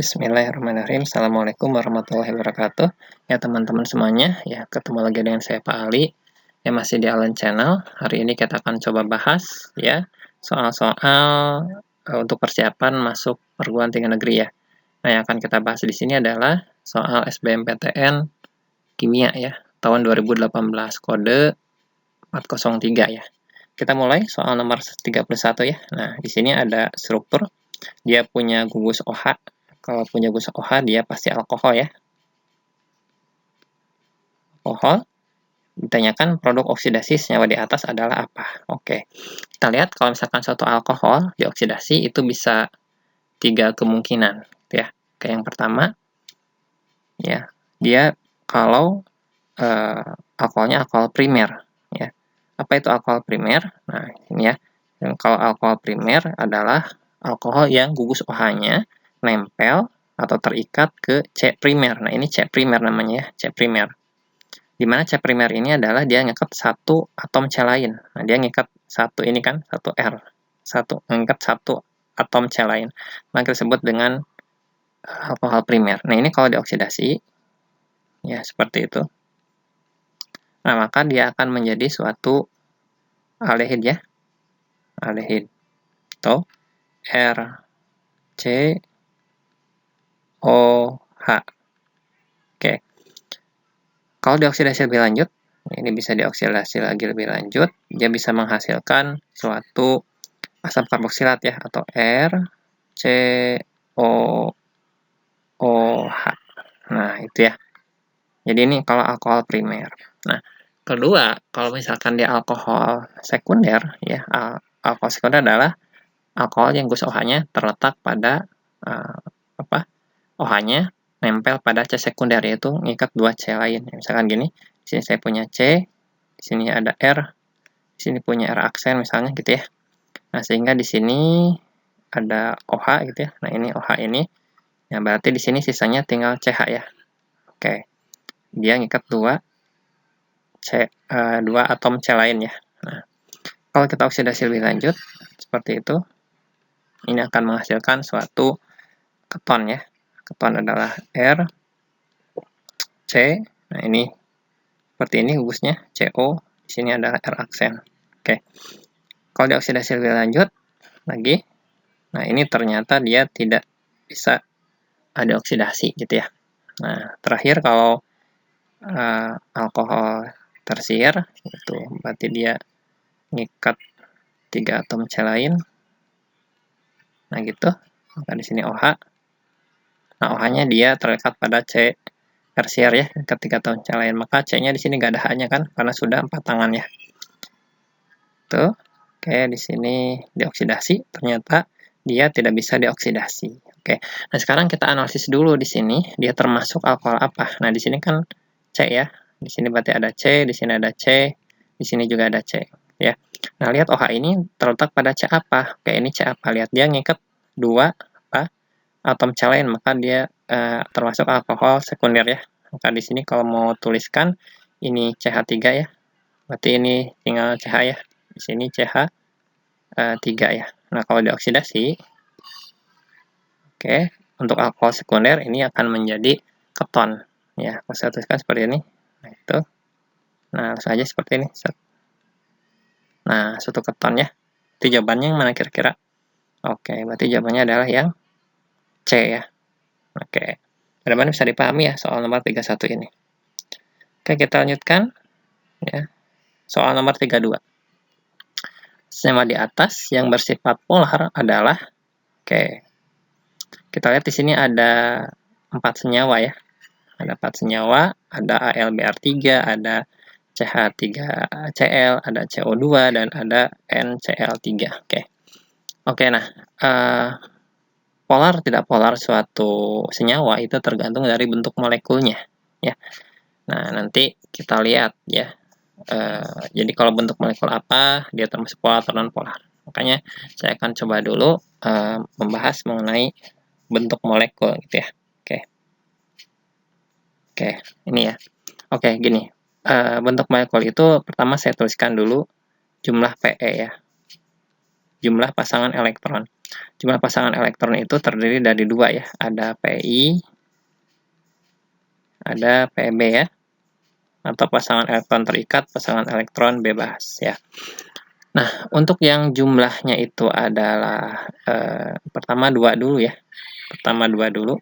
Bismillahirrahmanirrahim. Assalamualaikum warahmatullahi wabarakatuh. Ya teman-teman semuanya, ya ketemu lagi dengan saya Pak Ali. Ya masih di Allen Channel. Hari ini kita akan coba bahas ya soal-soal untuk persiapan masuk perguruan tinggi negeri ya. Nah, yang akan kita bahas di sini adalah soal SBMPTN Kimia ya, tahun 2018 kode 403 ya. Kita mulai soal nomor 31 ya. Nah, di sini ada struktur. Dia punya gugus OH. Kalau punya gugus OH, dia pasti alkohol ya. Alkohol. Ditanyakan produk oksidasi senyawa di atas adalah apa. Oke. Kita lihat kalau misalkan suatu alkohol dioksidasi, itu bisa 3 kemungkinan. Ya. Oke, yang pertama, ya, dia kalau alkoholnya alkohol primer. Ya. Apa itu alkohol primer? Nah, ini ya. Kalau alkohol primer adalah alkohol yang gugus OH-nya nempel atau terikat ke C primer. Nah, ini C primer namanya ya, C primer. Di mana C primer ini adalah dia ngikat satu atom C lain. Nah, dia ngikat satu ini kan, satu R. Ngikat satu atom C lain. Maka disebut dengan alkohol primer. Nah, ini kalau dioksidasi, ya seperti itu. Nah, maka dia akan menjadi suatu aldehid ya. Aldehid. Atau RCOH. Oke. Kalau dioksidasi lebih lanjut, ini bisa dioksidasi lagi lebih lanjut, dia bisa menghasilkan suatu asam karboksilat ya, atau RCOOH. Nah, itu ya. Jadi ini kalau alkohol primer. Nah, kedua, kalau misalkan dia alkohol sekunder, ya, alkohol sekunder adalah alkohol yang gus OH-nya terletak pada OH-nya nempel pada C sekunder, yaitu ngikat 2 C lain. Misalkan gini, di sini saya punya C, di sini ada R, di sini punya R aksen misalnya gitu ya. Nah, sehingga di sini ada OH gitu ya. Nah, ini OH ini, ya berarti di sini sisanya tinggal CH ya. Oke, dia ngikat 2 atom C lain ya. Nah, kalau kita oksidasi lebih lanjut, seperti itu, ini akan menghasilkan suatu keton ya. Keton adalah R, C, nah ini seperti ini gugusnya, CO, di sini adalah R aksen. Oke. Kalau dioksidasi lebih lanjut lagi, nah ini ternyata dia tidak bisa dioksidasi gitu ya. Nah, terakhir kalau alkohol tersier, itu berarti dia ngikat 3 atom C lain. Nah, gitu. Maka di sini OH. Nah, OH-nya dia terikat pada C tersier ya, ngikat 3 atom C lain. Maka C-nya di sini nggak ada H-nya kan, karena sudah 4 tangan ya. Tuh. Oke, di sini dioksidasi, ternyata dia tidak bisa dioksidasi. Oke. Nah, sekarang kita analisis dulu di sini, dia termasuk alkohol apa. Nah, di sini kan C ya. Di sini berarti ada C, di sini ada C, di sini juga ada C ya. Nah, lihat OH ini terletak pada C apa? Oke, ini C apa? Lihat dia ngikat 2 atom C lain, maka dia termasuk alkohol sekunder ya. Maka di sini kalau mau tuliskan ini CH3 ya. Berarti ini tinggal CH ya. Di sini CH3 ya. Nah, kalau dioksidasi, oke, untuk alkohol sekunder ini akan menjadi keton ya. Kalau saya tuliskan seperti ini. Nah, itu. Nah, langsung aja seperti ini. Nah, suatu keton ya. Itu jawabannya yang mana kira-kira? Oke, berarti jawabannya adalah yang C ya. Oke. Mudah-mudahan bisa dipahami ya soal nomor 31 ini. Oke, kita lanjutkan ya. Soal nomor 32. Senyawa di atas yang bersifat polar adalah, oke, kita lihat di sini ada 4 senyawa ya. Ada 4 senyawa, ada AlBr3, ada CH3Cl, ada CO2, dan ada NCl3. Oke, nah, polar tidak polar suatu senyawa itu tergantung dari bentuk molekulnya ya. Nah, nanti kita lihat ya. Jadi kalau bentuk molekul apa, dia termasuk polar atau non-polar. Makanya saya akan coba dulu membahas mengenai bentuk molekul gitu ya. Oke, ini ya. Oke, gini. Bentuk molekul itu pertama saya tuliskan dulu jumlah PE ya. jumlah pasangan elektron. Jumlah pasangan elektron itu terdiri dari dua ya, ada Pi, ada Pb ya, atau pasangan elektron terikat, pasangan elektron bebas ya. Nah, untuk yang jumlahnya itu adalah pertama 2 dulu ya. Pertama 2 dulu.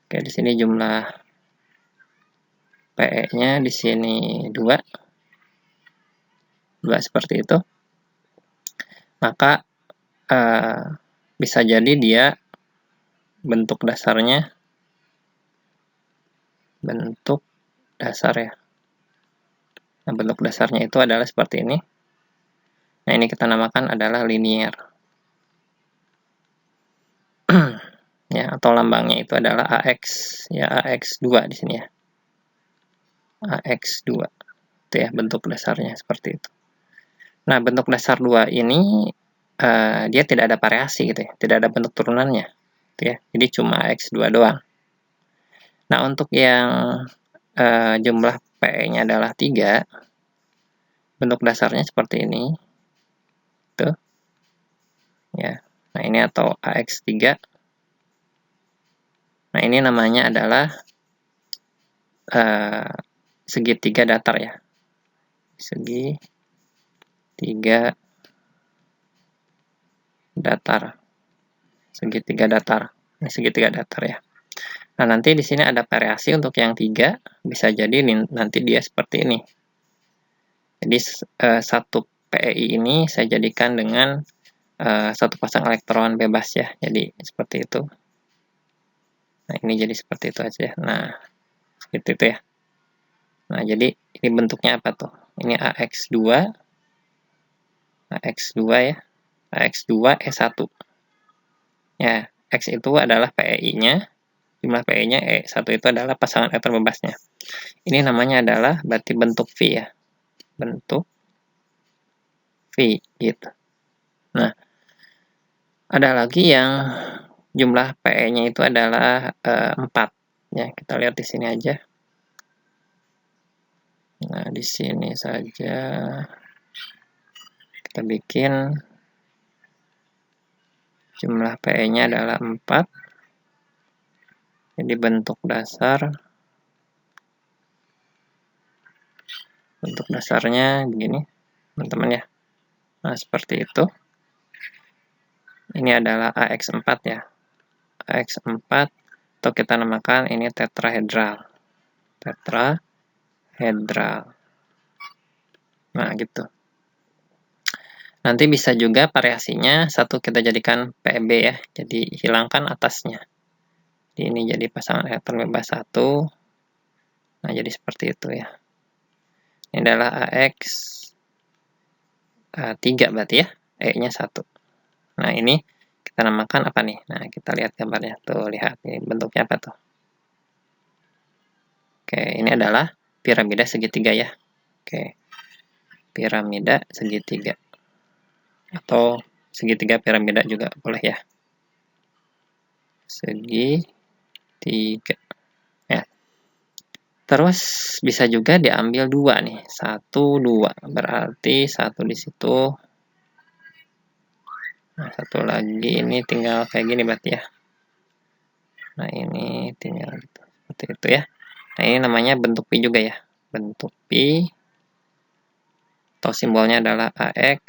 Oke, di sini jumlah PE-nya di sini 2. 2 seperti itu. Maka bisa jadi dia bentuk dasarnya ya. Nah, bentuk dasarnya itu adalah seperti ini. Nah, ini kita namakan adalah linier. Ya, atau lambangnya itu adalah AX, ya AX2 di sini ya. AX2. Itu ya bentuk dasarnya seperti itu. Nah, bentuk dasar 2 ini dia tidak ada variasi gitu ya, tidak ada bentuk turunannya. Gitu ya. Jadi cuma AX2 doang. Nah, untuk yang jumlah PE-nya adalah 3, bentuk dasarnya seperti ini. Tuh. Ya. Nah, ini atau AX3. Nah, ini namanya adalah segitiga datar ya. Segitiga datar. Segitiga datar. Ini segitiga datar ya. Nah, nanti di sini ada variasi untuk yang 3, bisa jadi nanti dia seperti ini. Jadi satu PEI ini saya jadikan dengan satu pasang elektron bebas ya. Jadi seperti itu. Nah, ini jadi seperti itu aja. Nah, seperti itu ya. Nah, jadi ini bentuknya apa tuh? Ini AX2 ya. AX2 E1. Ya, X itu adalah PEI-nya, jumlah PEI-nya, E1 itu adalah pasangan elektron bebasnya. Ini namanya adalah berarti bentuk V ya. Bentuk V gitu. Nah, ada lagi yang jumlah PE-nya itu adalah 4 ya. Kita lihat di sini aja. Nah, di sini saja kita bikin jumlah PE-nya adalah 4. Jadi bentuk dasarnya begini, teman-teman ya. Nah, seperti itu. Ini adalah AX4 ya. AX4 atau kita namakan ini tetrahedral. Nah, gitu. Nanti bisa juga variasinya satu kita jadikan PB ya. Jadi hilangkan atasnya. Jadi ini jadi pasangan elektron bebas 1. Nah, jadi seperti itu ya. Ini adalah AX 3 berarti ya. E-nya 1. Nah, ini kita namakan apa nih? Nah, kita lihat gambarnya. Tuh, lihat. Ini bentuknya apa tuh? Oke, ini adalah piramida segitiga ya. Oke. Piramida segitiga. Atau segitiga piramida juga boleh ya. Segitiga. Ya. Terus bisa juga diambil 2 nih. 1, 2. Berarti 1 di situ. Nah, 1 lagi ini tinggal kayak gini berarti ya. Nah, ini tinggal gitu. Seperti itu ya. Nah, ini namanya bentuk pi juga ya. Bentuk pi. Atau simbolnya adalah AX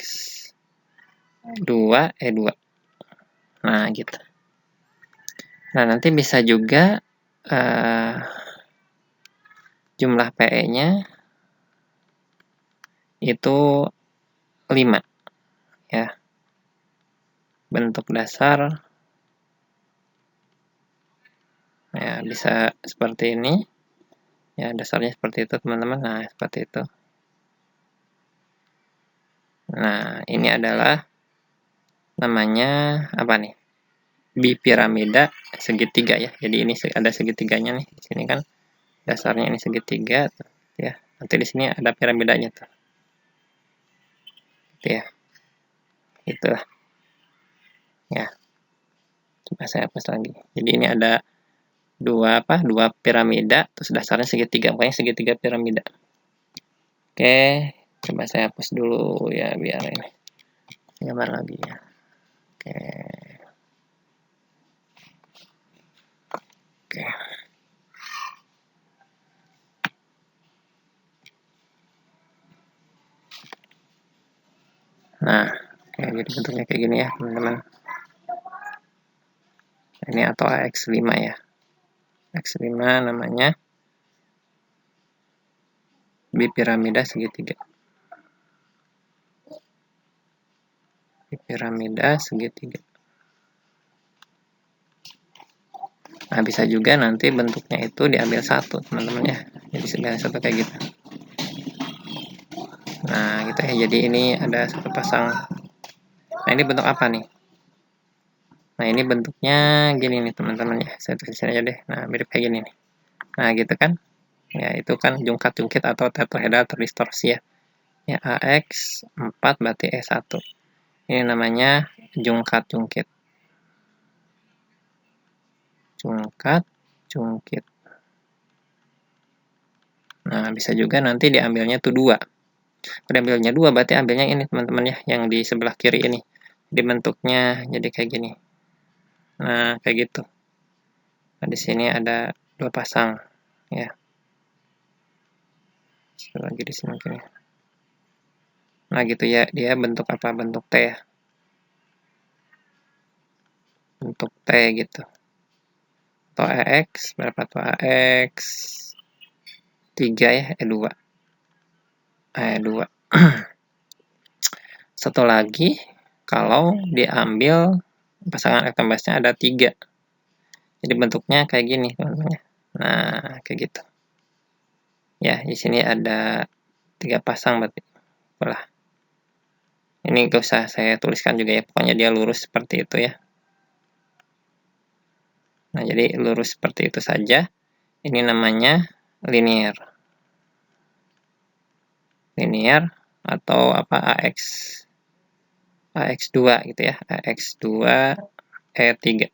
2 E2. Nah, gitu. Nah, nanti bisa juga jumlah PE-nya itu 5 ya. Bentuk dasar ya bisa seperti ini. Ya, dasarnya seperti itu, teman-teman. Nah, seperti itu. Nah, ini adalah namanya apa nih? Bipiramida segitiga ya. Jadi ini ada segitiganya nih. Di sini kan dasarnya ini segitiga ya. Nanti di sini ada piramidanya tuh. Gitu ya. Itulah. Ya. Coba saya hapus lagi. Jadi ini ada dua piramida, terus dasarnya segitiga. Pokoknya segitiga piramida. Oke, coba saya hapus dulu ya biar ini gambar lagi ya. Oke. Oke. Nah, jadi bentuknya kayak gini ya, teman-teman. Ini atau AX5 ya. AX5 namanya bipiramida segitiga. Bipiramida segitiga. Nah, bisa juga nanti bentuknya itu diambil satu, teman-teman ya. Jadi segala satu kayak gitu. Nah, gitu ya. Jadi ini ada satu pasang. Nah, ini bentuk apa nih? Nah, ini bentuknya gini nih, teman-teman ya. Saya tulisin aja deh. Nah, mirip kayak gini nih. Nah, gitu kan. Ya, itu kan jungkat-jungkit atau tetrahedral terdistorsi ya. Ya, AX 4 berarti E1. Ini namanya jungkat-jungkit. Jungkat-jungkit. Nah, bisa juga nanti diambilnya tuh 2. Pada ambilnya 2 berarti ambilnya ini teman-teman ya, yang di sebelah kiri ini. Jadi bentuknya jadi kayak gini. Nah, kayak gitu. Nah, di sini ada 2 pasang ya. Lagi di sini mungkin ya. Nah, gitu ya, dia bentuk apa? Bentuk T ya. Bentuk T gitu. Atau AX, berapa tuh AX? 3 ya, E2. E2. Satu lagi, kalau diambil pasangan elektron bebasnya ada 3. Jadi bentuknya kayak gini, teman-teman. Nah, kayak gitu. Ya, di sini ada 3 pasang berarti. Lah. Ini gak usah saya tuliskan juga ya, pokoknya dia lurus seperti itu ya. Nah, jadi lurus seperti itu saja. Ini namanya linear. Linear atau apa AX2 gitu ya. AX2 E3.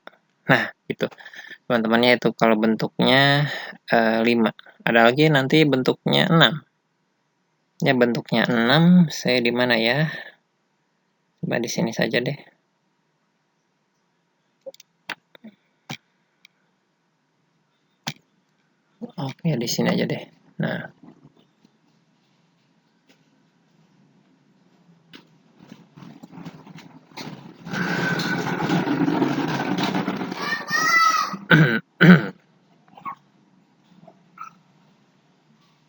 Nah, gitu. Teman-temannya itu kalau bentuknya 5. Ada lagi nanti bentuknya 6. Ya, bentuknya 6, saya di mana ya? Coba di sini saja deh. Oke, di sini aja deh. Nah.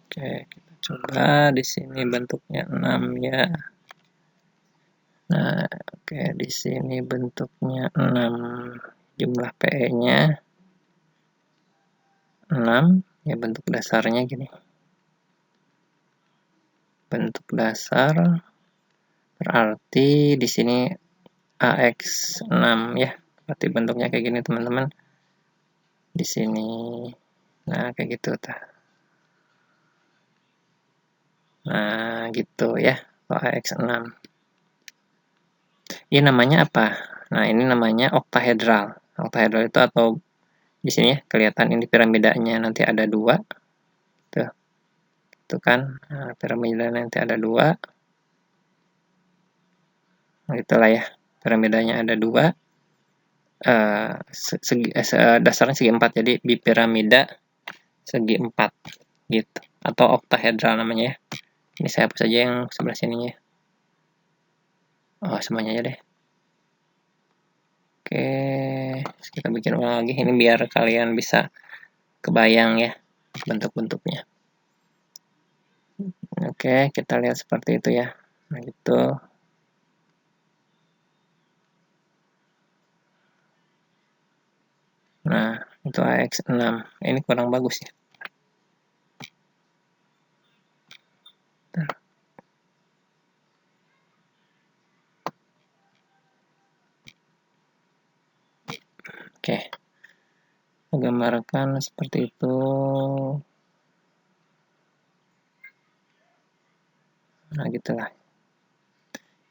Oke, kita coba di sini bentuknya 6 ya. Nah, oke, di sini bentuknya 6. Jumlah PE-nya 6, ya bentuk dasarnya gini. Bentuk dasar berarti di sini AX6 ya. Berarti bentuknya kayak gini, teman-teman. Di sini. Nah, kayak gitu tah. Nah, gitu ya. AX6. Ini namanya apa? Nah, ini namanya oktahedral. Oktahedral itu atau di sini ya, kelihatan ini piramidanya nanti ada 2. Tuh. Itu kan. Nah, piramidanya nanti ada 2. Nah, itulah ya. Piramidanya ada 2. Dasarnya segi 4. Jadi bipiramida segi 4 gitu. Atau oktahedral namanya ya. Ini saya hapus saja yang sebelah sininya. Oh, semuanya aja deh. Oke, kita bikin ulang lagi. Ini biar kalian bisa kebayang ya bentuk-bentuknya. Oke, kita lihat seperti itu ya. Nah, gitu. Nah, itu AX6. Ini kurang bagus ya. Oke. Menggambarkan seperti itu. Nah, gitulah.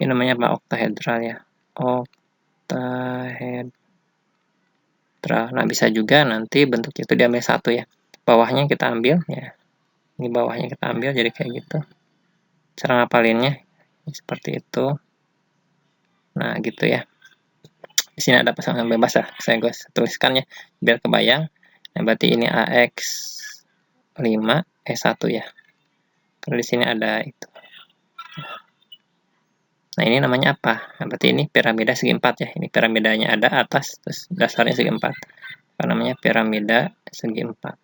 Ini namanya apa? Oktahedral ya. Oktahedral. Nah, bisa juga nanti bentuknya itu diambil 1 ya. Bawahnya kita ambil ya. Ini bawahnya kita ambil jadi kayak gitu. Cara ngapalinnya seperti itu. Nah, gitu ya. Di sini ada pasangan bebas ya, saya tuliskan ya, biar kebayang. Nah, berarti ini AX5, E1 ya. Kalau di sini ada itu. Nah, ini namanya apa? Nah, berarti ini piramida segi 4 ya. Ini piramidanya ada atas, terus dasarnya segi 4. Apa namanya? Piramida segi 4.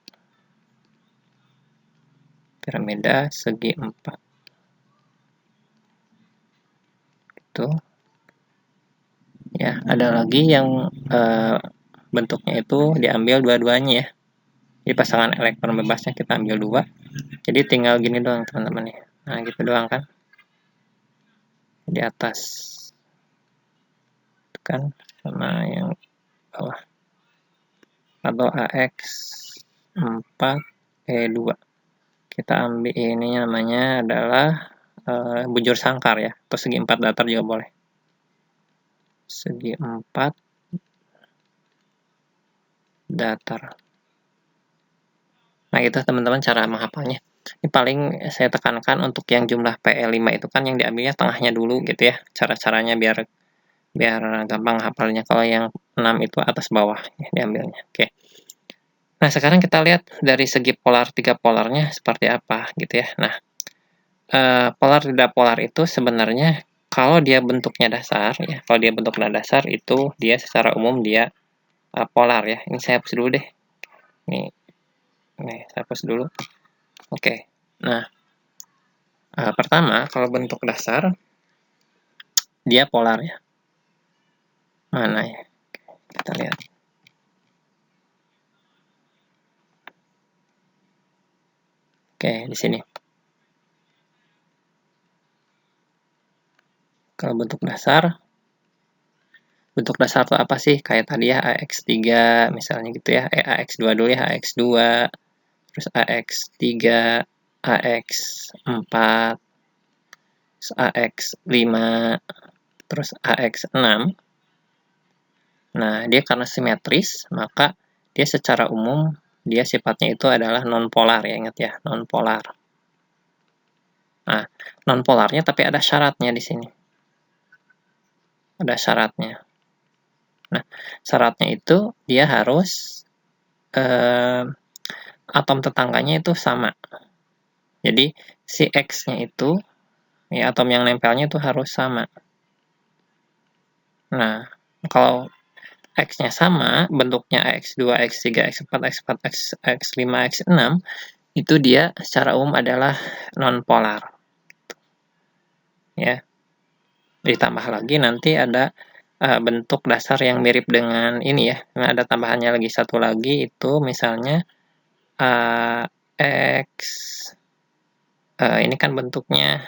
Piramida segi 4. Gitu. Ya, ada lagi yang bentuknya itu diambil dua-duanya ya. Di pasangan elektron bebasnya kita ambil 2. Jadi tinggal gini doang teman-teman ya. Nah, gitu doang kan. Di atas. Kan sama yang bawah. Atau AX4E2. Kita ambil ini namanya adalah bujur sangkar ya. Atau segi 4 datar juga boleh. Segi 4 datar. Nah, itu teman-teman cara menghafalnya. Ini paling saya tekankan untuk yang jumlah PE5 itu kan yang diambilnya tengahnya dulu gitu ya. Cara-caranya biar gampang hafalnya. Kalau yang 6 itu atas bawah ya, diambilnya. Oke. Nah, sekarang kita lihat dari segi polar 3 polarnya seperti apa gitu ya. Nah, polar 3 polar itu sebenarnya kalau dia bentuknya dasar ya, kalau dia bentuknya dasar itu dia secara umum dia polar ya. Ini saya hapus dulu deh. Nih, saya hapus dulu. Oke. Nah, pertama kalau bentuk dasar dia polar ya. Mana ya? Kita lihat. Oke, di sini. Kalau bentuk dasar itu apa sih? Kayak tadi ya AX3 misalnya gitu ya. AX2 dulu ya, AX2, terus AX3, AX4, terus AX5, terus AX6. Nah, dia karena simetris, maka dia secara umum dia sifatnya itu adalah non-polar ya, ingat ya, non-polar. Nah, non-polarnya tapi ada syaratnya di sini. Ada syaratnya. Nah, syaratnya itu dia harus atom tetangganya itu sama. Jadi, si X-nya itu, ya atom yang nempelnya itu harus sama. Nah, kalau X-nya sama, bentuknya X2, X3, X4, X4, X5, X6, itu dia secara umum adalah non-polar. Ya. Ditambah lagi nanti ada bentuk dasar yang mirip dengan ini ya. Nah, ada tambahannya lagi satu lagi itu misalnya X ini kan bentuknya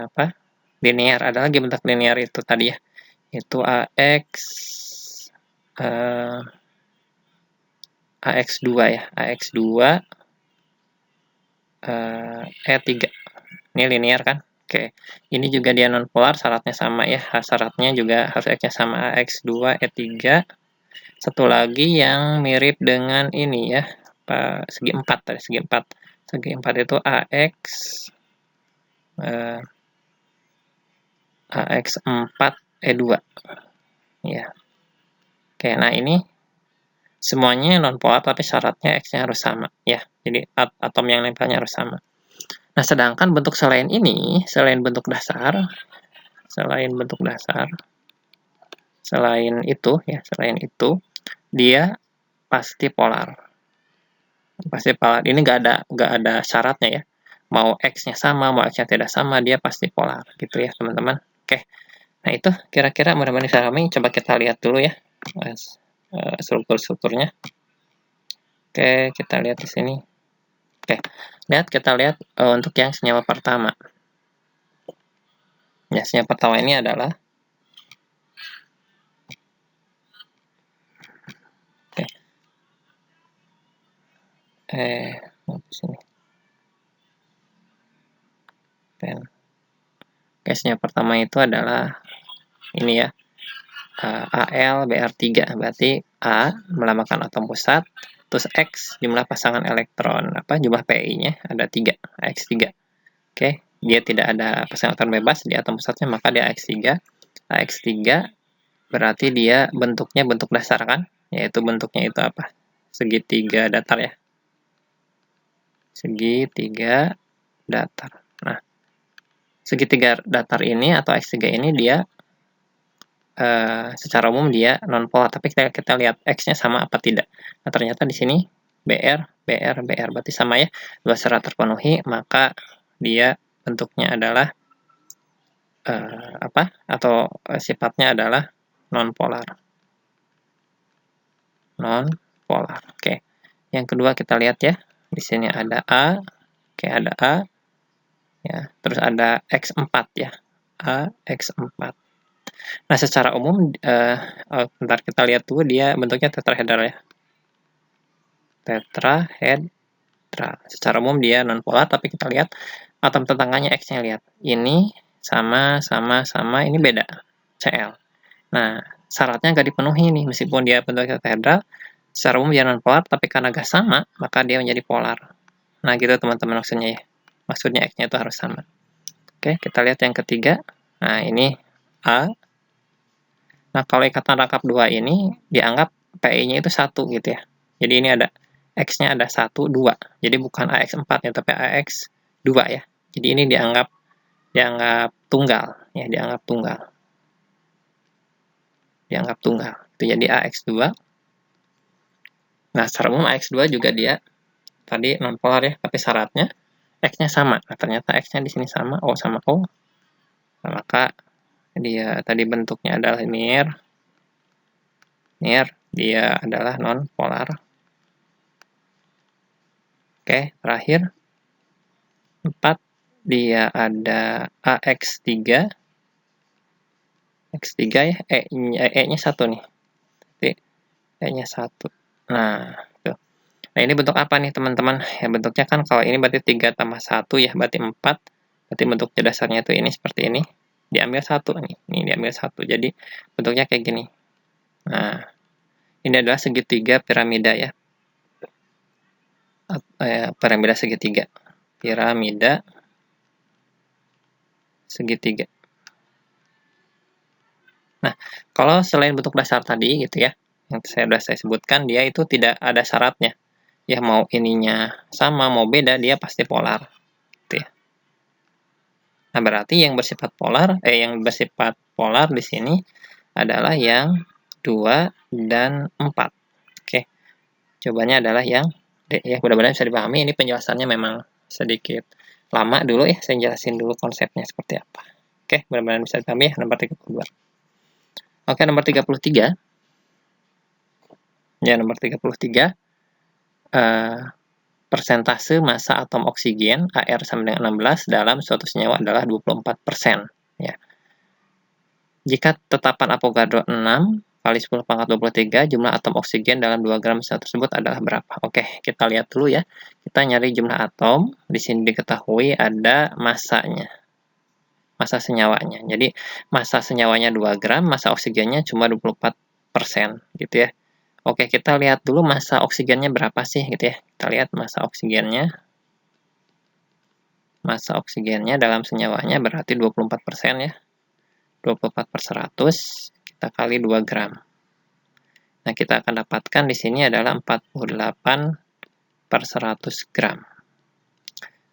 apa? Linear. Ada lagi bentuk linear itu tadi ya. Itu AX2 ya. AX2 E3. Ini linear kan? Oke, ini juga dia non-polar, syaratnya sama ya. Syaratnya juga harus X-nya sama AX2, E3. Satu lagi yang mirip dengan ini ya, segi 4 tadi, segi 4. Segi 4 itu AX4E2. Ya. Oke, nah ini semuanya non-polar tapi syaratnya X-nya harus sama ya. Jadi atom yang nempelnya harus sama. Nah, sedangkan bentuk selain ini, selain itu dia pasti polar. Pasti polar. Ini nggak ada syaratnya ya. Mau X-nya sama, mau X-nya tidak sama, dia pasti polar gitu ya, teman-teman. Oke. Nah, itu kira-kira mudah-mudahan bisa kami. Coba kita lihat dulu ya struktur-strukturnya. Oke, kita lihat di sini. Oke, kita lihat untuk yang senyawa pertama. Ya, senyawa pertama ini adalah di sini. Oke, senyawa pertama itu adalah ini ya. AlBr3, berarti A melambangkan atom pusat, terus X jumlah pasangan elektron, jumlah PI-nya ada 3, AX3. Oke, dia tidak ada pasangan elektron bebas di atom pusatnya, maka dia AX3. AX3 berarti dia bentuknya bentuk dasar kan, yaitu bentuknya itu apa? Segitiga datar ya. Segitiga datar. Nah, segitiga datar ini atau X3 ini dia secara umum dia non-polar, tapi kita lihat X-nya sama apa tidak. Nah, ternyata di sini BR, berarti sama ya. Dua syarat terpenuhi, maka dia bentuknya adalah sifatnya adalah non-polar. Non-polar. Oke. Yang kedua kita lihat ya. Di sini ada A. Oke, ada A. Ya, terus ada X4 ya. A, X4. Nah, secara umum bentar kita lihat dulu dia bentuknya tetrahedral ya. Tetrahedral. Secara umum dia non-polar, tapi kita lihat atom tetangganya X-nya, lihat. Ini sama, ini beda. Cl. Nah, syaratnya nggak dipenuhi nih, meskipun dia bentuknya tetrahedral, secara umum dia non-polar, tapi karena nggak sama, maka dia menjadi polar. Nah, gitu teman-teman maksudnya ya. Maksudnya X-nya itu harus sama. Oke, kita lihat yang ketiga. Nah, ini A. Nah, kalau ikatan rangkap 2 ini dianggap PI-nya itu 1 gitu ya. Jadi ini ada X-nya ada 1, 2. Jadi bukan AX4 ya, tapi AX2 ya. Jadi ini dianggap tunggal ya, dianggap tunggal. Itu jadi AX2. Nah, secara umum AX2 juga dia tadi non-polar ya, tapi syaratnya X-nya sama. Nah, ternyata X-nya di sini sama, O sama O. Nah, maka dia tadi bentuknya adalah linear, dia adalah non-polar. Oke, terakhir 4, dia ada AX3. X3 ya, E-nya 1 nih. E-nya 1. Nah, tuh. Nah, ini bentuk apa nih, teman-teman? Ya, bentuknya kan kalau ini berarti 3 tambah 1 ya, berarti 4. Berarti bentuk dasarnya itu ini seperti ini. Diambil 1 nih. Ini diambil 1. Jadi, bentuknya kayak gini. Nah, ini adalah segitiga piramida ya. Piramida segitiga. Piramida segitiga. Nah, kalau selain bentuk dasar tadi gitu ya, yang saya sebutkan, dia itu tidak ada syaratnya. Ya, mau ininya sama, mau beda, dia pasti polar. Gitu ya. Nah, berarti yang bersifat polar di sini adalah yang 2 dan 4. Oke. Jawabannya adalah yang D ya. Mudah-mudahan bisa dipahami. Ini penjelasannya memang sedikit lama dulu ya. Saya jelasin dulu konsepnya seperti apa. Oke, mudah-mudahan bisa dipahami ya. Nomor 32. Oke, nomor 33. Ya, nomor 33. Persentase massa atom oksigen AR sama dengan 16 dalam suatu senyawa adalah 24%. Ya. Jika tetapan Avogadro 6 kali 10 pangkat 23, jumlah atom oksigen dalam 2 gram sel tersebut adalah berapa? Oke, kita lihat dulu ya. Kita nyari jumlah atom. Di sini diketahui ada massanya. Massa senyawanya. Jadi, massa senyawanya 2 gram, massa oksigennya cuma 24%. Gitu ya. Oke, kita lihat dulu massa oksigennya berapa sih gitu ya. Kita lihat massa oksigennya. Massa oksigennya dalam senyawanya berarti 24% ya. 24/100 kita kali 2 gram. Nah, kita akan dapatkan di sini adalah 48/100 gram.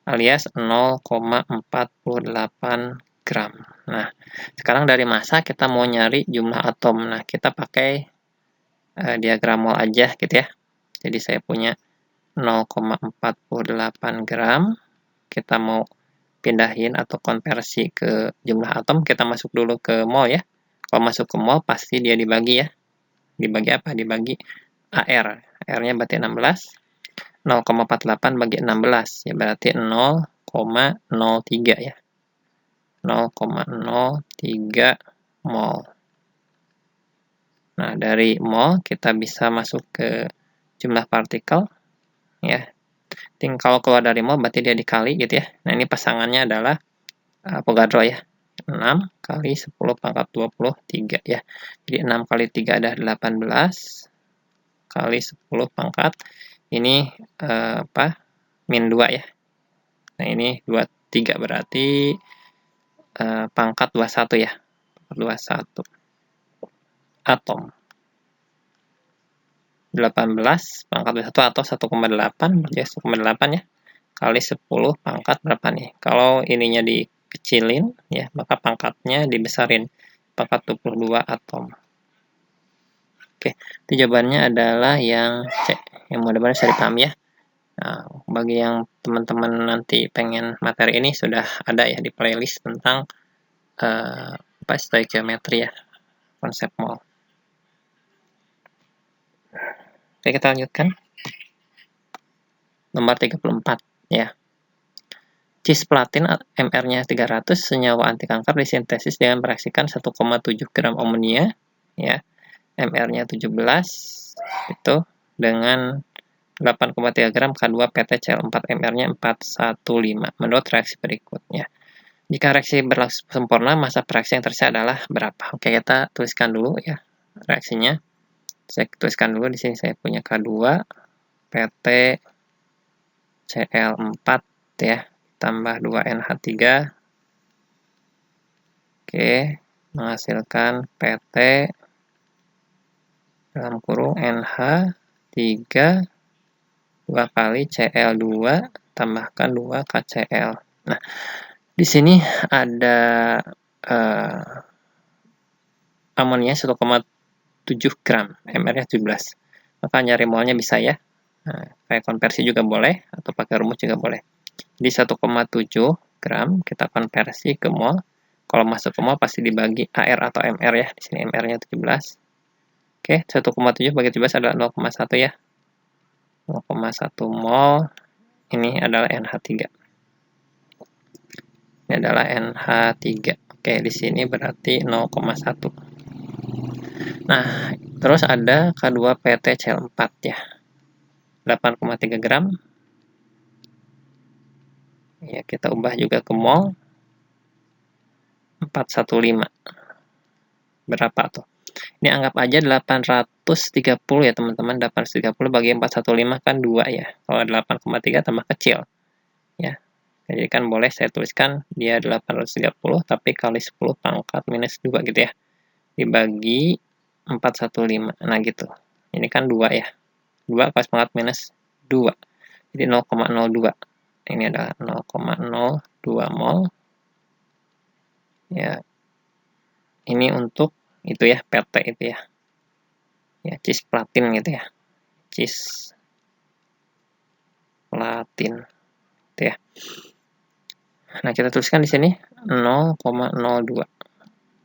Alias 0,48 gram. Nah, sekarang dari massa kita mau nyari jumlah atom. Nah, kita pakai diagram mol aja gitu ya. Jadi saya punya 0,48 gram. Kita mau pindahin atau konversi ke jumlah atom, kita masuk dulu ke mol ya. Kalau masuk ke mol pasti dia dibagi ya. Dibagi apa? Dibagi AR. AR-nya berarti 16. 0,48 bagi 16 ya berarti 0,03 ya. 0,03 mol. Nah, dari mol kita bisa masuk ke jumlah partikel ya. Kalau keluar dari mol berarti dia dikali gitu ya. Nah, ini pasangannya adalah Avogadro ya. 6 kali 10 pangkat 23 ya. Jadi 6 kali 3 adalah 18 kali 10 pangkat ini min 2 ya. Nah, ini 3 berarti pangkat 21 ya. 21 atom. 18 pangkat 21 atau 1,8 berarti 1,8 ya. Kali 10 pangkat berapa nih? Kalau ininya dikecilin ya, maka pangkatnya dibesarin. Pangkat 22 atom. Oke, itu jawabannya adalah yang C. Yang mudah-mudahan bisa dipahami ya. Nah, bagi yang teman-teman nanti pengen materi ini sudah ada ya di playlist tentang stoikiometri ya, konsep mol. Oke, kita lanjutkan. Nomor 34 ya. Cisplatin MR-nya 300, senyawa anti kanker disintesis dengan mereaksikan 1,7 gram amonia ya. MR-nya 17 itu dengan 8,3 gram K2PtCl4, MR-nya 415 menurut reaksi berikutnya. Jika reaksi berlangsung sempurna, masa reaksi yang tersisa adalah berapa? Oke, kita tuliskan dulu ya reaksinya. Saya tuliskan dulu di sini, saya punya K2 PtCl4 ya, tambah 2NH3. Oke, menghasilkan PT dalam kurung NH3 2 kali Cl2 tambahkan 2 KCl. Nah, di sini ada amonia 1,7 gram, MR-nya 17. Maka nyari molnya bisa ya. Nah, kayak konversi juga boleh atau pakai rumus juga boleh. Di 1,7 gram kita konversi ke mol. Kalau masuk ke mol pasti dibagi AR atau MR ya. Di sini MR-nya 17. Oke, 1,7 bagi 17 adalah 0,1 ya. 0,1 mol. Ini adalah NH3. Ini adalah NH3. Oke, di sini berarti 0,1. Nah, terus ada K2PtCl4 ya. 8,3 gram. Ya, kita ubah juga ke mol. 415. Berapa tuh? Ini anggap aja 830 ya teman-teman. 830 bagi 415 kan 2 ya. Kalau 8,3 tambah kecil. Ya. Jadi kan boleh saya tuliskan dia 830 tapi kali 10 pangkat minus 2 gitu ya. Dibagi 415. Nah gitu. Ini kan 2 ya. 2 kali pangkat minus 2. Jadi 0,02. Ini adalah 0,02 mol. Ya. Ini untuk itu ya, PT itu ya. Ya, cisplatin gitu ya. Cisplatin. Itu ya. Nah, kita tuliskan di sini 0,02.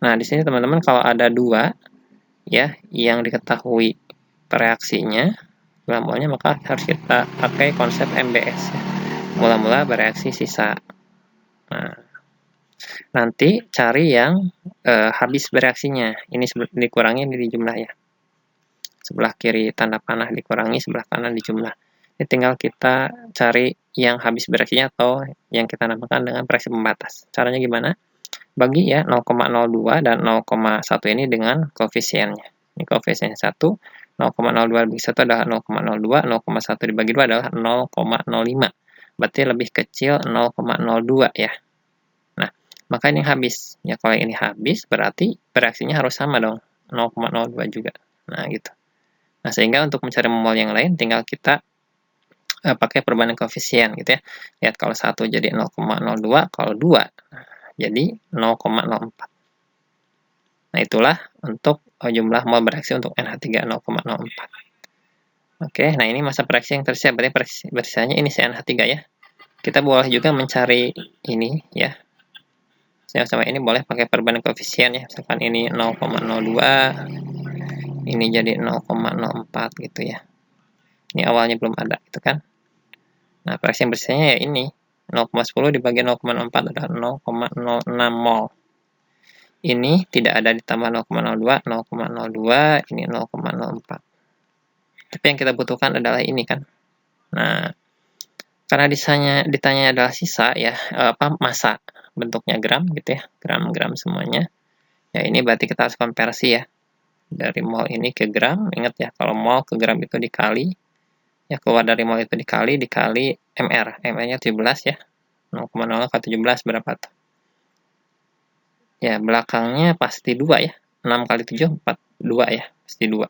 Nah, di sini teman-teman kalau ada 2 ya yang diketahui reaksinya, molnya, maka harus kita pakai konsep MBS ya. Mula-mula bereaksi sisa. Nah, nanti cari yang habis bereaksinya. Ini dikurangi di jumlah ya. Sebelah kiri tanda panah dikurangi, sebelah kanan dijumlah. Ini tinggal kita cari yang habis bereaksinya atau yang kita namakan dengan reaksi pembatas. Caranya gimana? Bagi ya 0,02 dan 0,1 ini dengan koefisiennya. Ini koefisiennya 1, 0,02 dibagi 1 adalah 0,02, 0,1 dibagi 2 adalah 0,05. Berarti lebih kecil 0,02 ya. Nah, maka ini habis. Ya, kalau ini habis berarti bereaksinya harus sama dong, 0,02 juga. Nah, gitu. Nah, sehingga untuk mencari mol yang lain tinggal kita pakai perbandingan koefisien gitu ya. Lihat kalau 1 jadi 0,02, kalau 2 jadi 0,04. Nah, itulah untuk jumlah mol bereaksi untuk NH3 0,04. Oke, nah ini masa bereaksi yang tersisa, berarti bersisanya ini CNH3 ya. Kita boleh juga mencari ini ya. Sama ini boleh pakai perbandingan koefisien ya. Misalkan ini 0,02, ini jadi 0,04 gitu ya. Ini awalnya belum ada gitu kan. Nah, reaksi yang bersisanya ya ini 0,10 dibagi 0,04 adalah 0,06 mol. Ini tidak ada ditambah 0,02, 0,02, ini 0,04. Tapi yang kita butuhkan adalah ini kan. Nah, karena ditanya adalah sisa ya, massa, bentuknya gram gitu ya, gram-gram semuanya. Ya ini berarti kita harus konversi ya. Dari mol ini ke gram, ingat ya kalau mol ke gram itu dikali, ya keluar dari mol itu dikali MR. MR-nya 17 ya. 0,0 ke 17 berapa tuh? Ya, belakangnya pasti 2 ya. 6 kali 7, 2 ya. Pasti 2.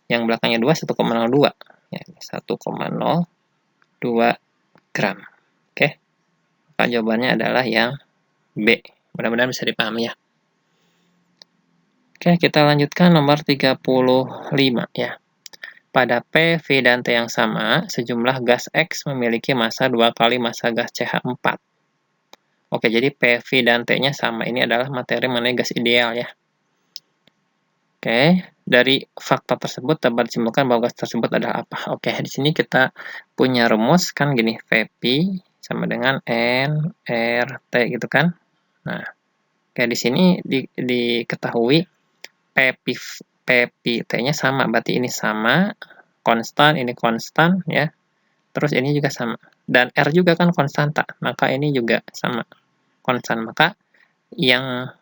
Yang belakangnya 2, 1,02. Ya, 1,02 gram. Oke. Maka jawabannya adalah yang B. Mudah-mudahan bisa dipahami ya. Oke, kita lanjutkan nomor 35 ya. Pada P, V, dan T yang sama, sejumlah gas X memiliki massa 2 kali massa gas CH4. Oke, jadi P, V, dan T-nya sama. Ini adalah materi mengenai gas ideal ya. Oke, dari fakta tersebut dapat disimpulkan bahwa gas tersebut adalah apa? Oke, di sini kita punya rumus kan gini, Vp sama dengan nRT gitu kan. Nah, oke di sini diketahui P-T-nya sama, berarti ini sama, konstan, ini konstan ya. Terus ini juga sama. Dan R juga kan konstanta, maka ini juga sama konstan. Maka yang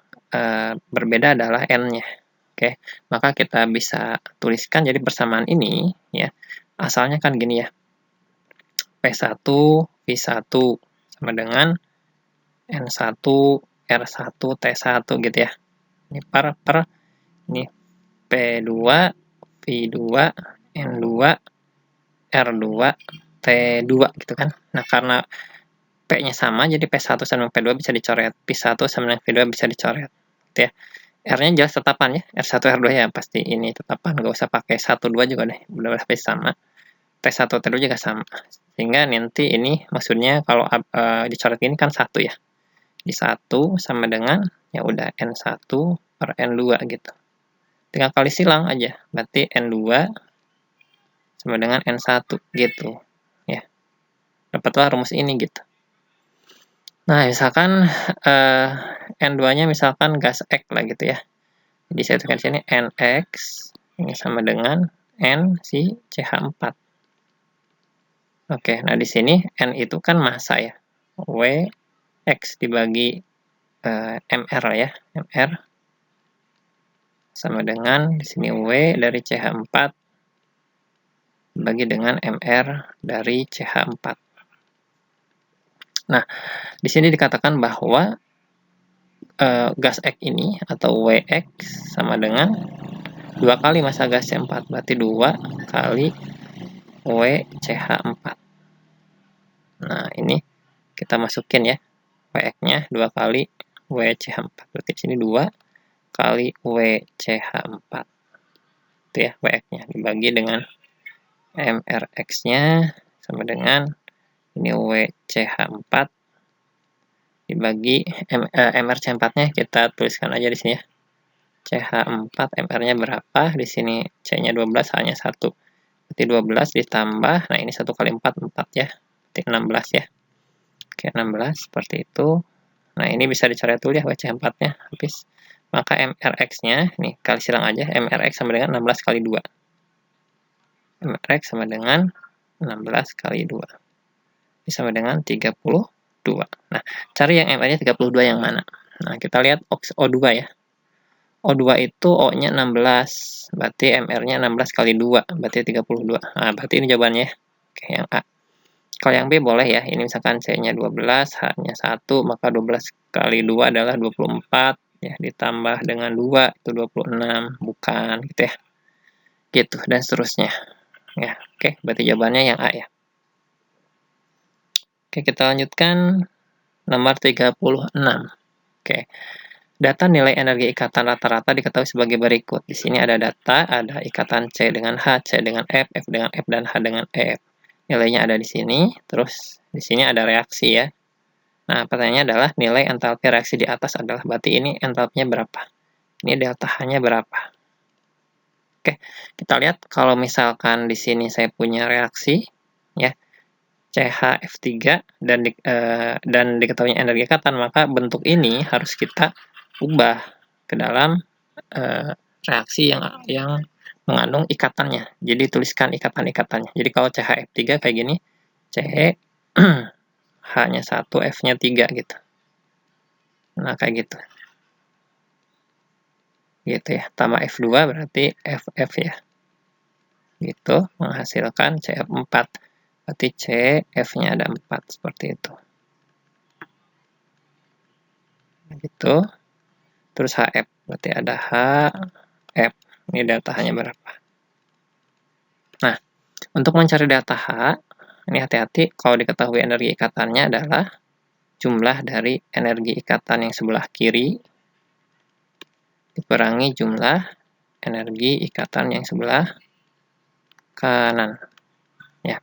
berbeda adalah N-nya. Oke, maka kita bisa tuliskan jadi persamaan ini ya. Asalnya kan gini ya. P1 V1 sama dengan N1 R1 T1 gitu ya. Ini ini P2 V2 N2 R2 T2 gitu kan. Nah, karena P-nya sama, jadi P1 sama P2 bisa dicoret. P1 sama dengan V2 bisa dicoret. Gitu ya. R-nya jelas tetapan ya. R1, R2 ya pasti ini tetapan. Nggak usah pakai 1, 2 juga deh. Udah pasti sama. T1, T2 juga sama. Sehingga nanti ini maksudnya kalau dicoret ini kan 1 ya. Di 1 sama dengan ya udah N1 per N2 gitu. Tinggal kali silang aja. Berarti N2 sama dengan N1 gitu. Ya. Dapatlah rumus ini gitu. Nah, misalkan N2-nya misalkan gas X lah gitu ya. Jadi saya tuliskan sini NX ini sama dengan N si CH4. Oke, nah di sini N itu kan massa ya. W X dibagi MR ya. MR sama dengan di sini W dari CH4 dibagi dengan MR dari CH4. Nah, di sini dikatakan bahwa gas X ini atau WX sama dengan 2 kali massa gas C4, berarti 2 kali WCH4. Nah, ini kita masukin ya, WX-nya 2 kali WCH4, berarti sini 2 kali WCH4. Itu ya, WX-nya dibagi dengan MRX-nya sama dengan ini WCH4 dibagi MRC4-nya kita tuliskan aja di sini ya. CH4 MR-nya berapa? Di sini C-nya 12, H-nya 1. Berarti 12 ditambah, nah ini 1 kali 4, 4 ya. Berarti 16 ya. Oke, 16 seperti itu. Nah, ini bisa dicoret dulu ya WC4-nya habis. Maka MRX-nya, nih kali silang aja, MRX sama dengan 16 kali 2. MRX sama dengan 16 kali 2. Ini sama dengan 32. Nah, cari yang MR-nya 32 yang mana? Nah, kita lihat O2 ya. O2 itu O-nya 16, berarti MR-nya 16 kali 2, berarti 32. Nah, berarti ini jawabannya. Oke, yang A. Kalau yang B boleh ya, ini misalkan C-nya 12, H-nya 1, maka 12 kali 2 adalah 24, ya, ditambah dengan 2, itu 26, bukan, gitu ya. Gitu, dan seterusnya. Ya, oke, berarti jawabannya yang A ya. Oke, kita lanjutkan nomor 36. Oke. Data nilai energi ikatan rata-rata diketahui sebagai berikut. Di sini ada data, ada ikatan C dengan H, C dengan F, F dengan F, dan H dengan F. Nilainya ada di sini, terus di sini ada reaksi ya. Nah, pertanyaannya adalah nilai entalpi reaksi di atas adalah, berarti ini entalpinya berapa? Ini delta H-nya berapa? Oke, kita lihat kalau misalkan di sini saya punya reaksi, ya, CHF3 dan diketahui energi ikatan, maka bentuk ini harus kita ubah ke dalam reaksi yang mengandung ikatannya. Jadi tuliskan ikatan-ikatannya. Jadi kalau CHF3 kayak gini, C H-nya 1, F-nya 3 gitu. Nah, kayak gitu. Gitu ya. Tambah F2 berarti FF ya. Gitu, menghasilkan CF4. Berarti C, F-nya ada 4 seperti itu. gitu. Terus HF, berarti ada HF. Ini delta H-nya berapa. Nah, untuk mencari delta H, ini hati-hati, kalau diketahui energi ikatannya adalah jumlah dari energi ikatan yang sebelah kiri dikurangi jumlah energi ikatan yang sebelah kanan. Ya.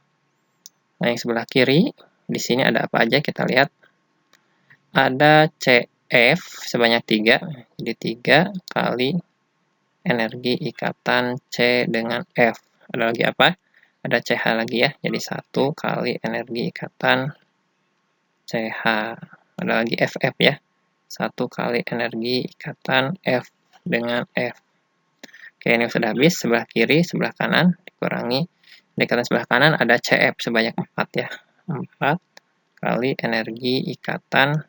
Nah, yang sebelah kiri, di sini ada apa aja kita lihat. Ada CF sebanyak 3, jadi 3 kali energi ikatan C dengan F. Ada lagi apa? Ada CH lagi ya, jadi 1 kali energi ikatan CH. Ada lagi FF ya, 1 kali energi ikatan F dengan F. Oke, ini sudah habis. Sebelah kiri, sebelah kanan dikurangi. Di ikatan sebelah kanan ada CF sebanyak 4 ya. 4 kali energi ikatan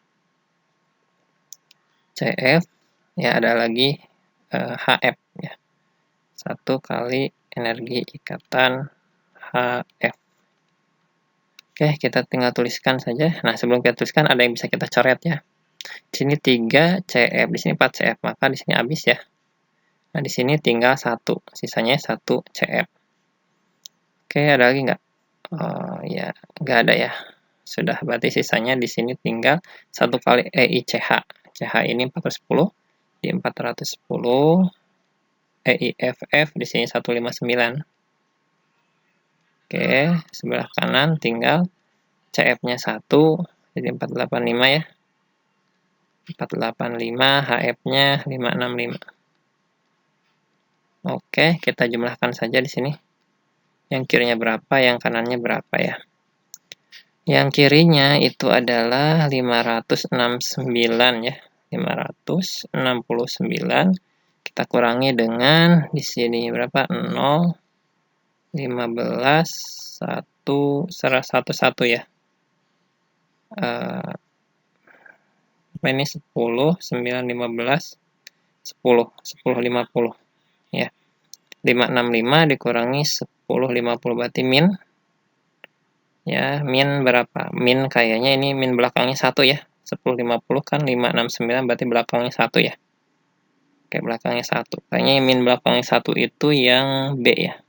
CF. Ya, ada lagi HF ya. 1 kali energi ikatan HF. Oke, kita tinggal tuliskan saja. Nah, sebelum kita tuliskan ada yang bisa kita coret ya. Di sini 3 CF, di sini 4 CF, maka di sini habis ya. Nah, di sini tinggal 1, sisanya 1 CF. Oke, ada lagi nggak? Oh, ya, nggak ada ya. Sudah, berarti sisanya di sini tinggal 1 kali EICH. CH ini 410, di 410, EIFF di sini 159. Oke, sebelah kanan tinggal CF-nya 1, jadi 485 ya. 485, HF-nya 565. Oke, kita jumlahkan saja di sini. Yang kirinya berapa, yang kanannya berapa ya. Yang kirinya itu adalah 569 ya. 569. Kita kurangi dengan di sini berapa? 0, 15, 1, 1 ya. Apa ini 10, 9, 15, 10, 10, 50 ya. 565 dikurangi 10, 50 berarti min ya, min berapa? Min kayaknya ini min belakangnya 1 ya. 10, 50 kan 569 berarti belakangnya 1 ya. Oke, belakangnya 1. Kayaknya min belakangnya 1 itu yang B ya.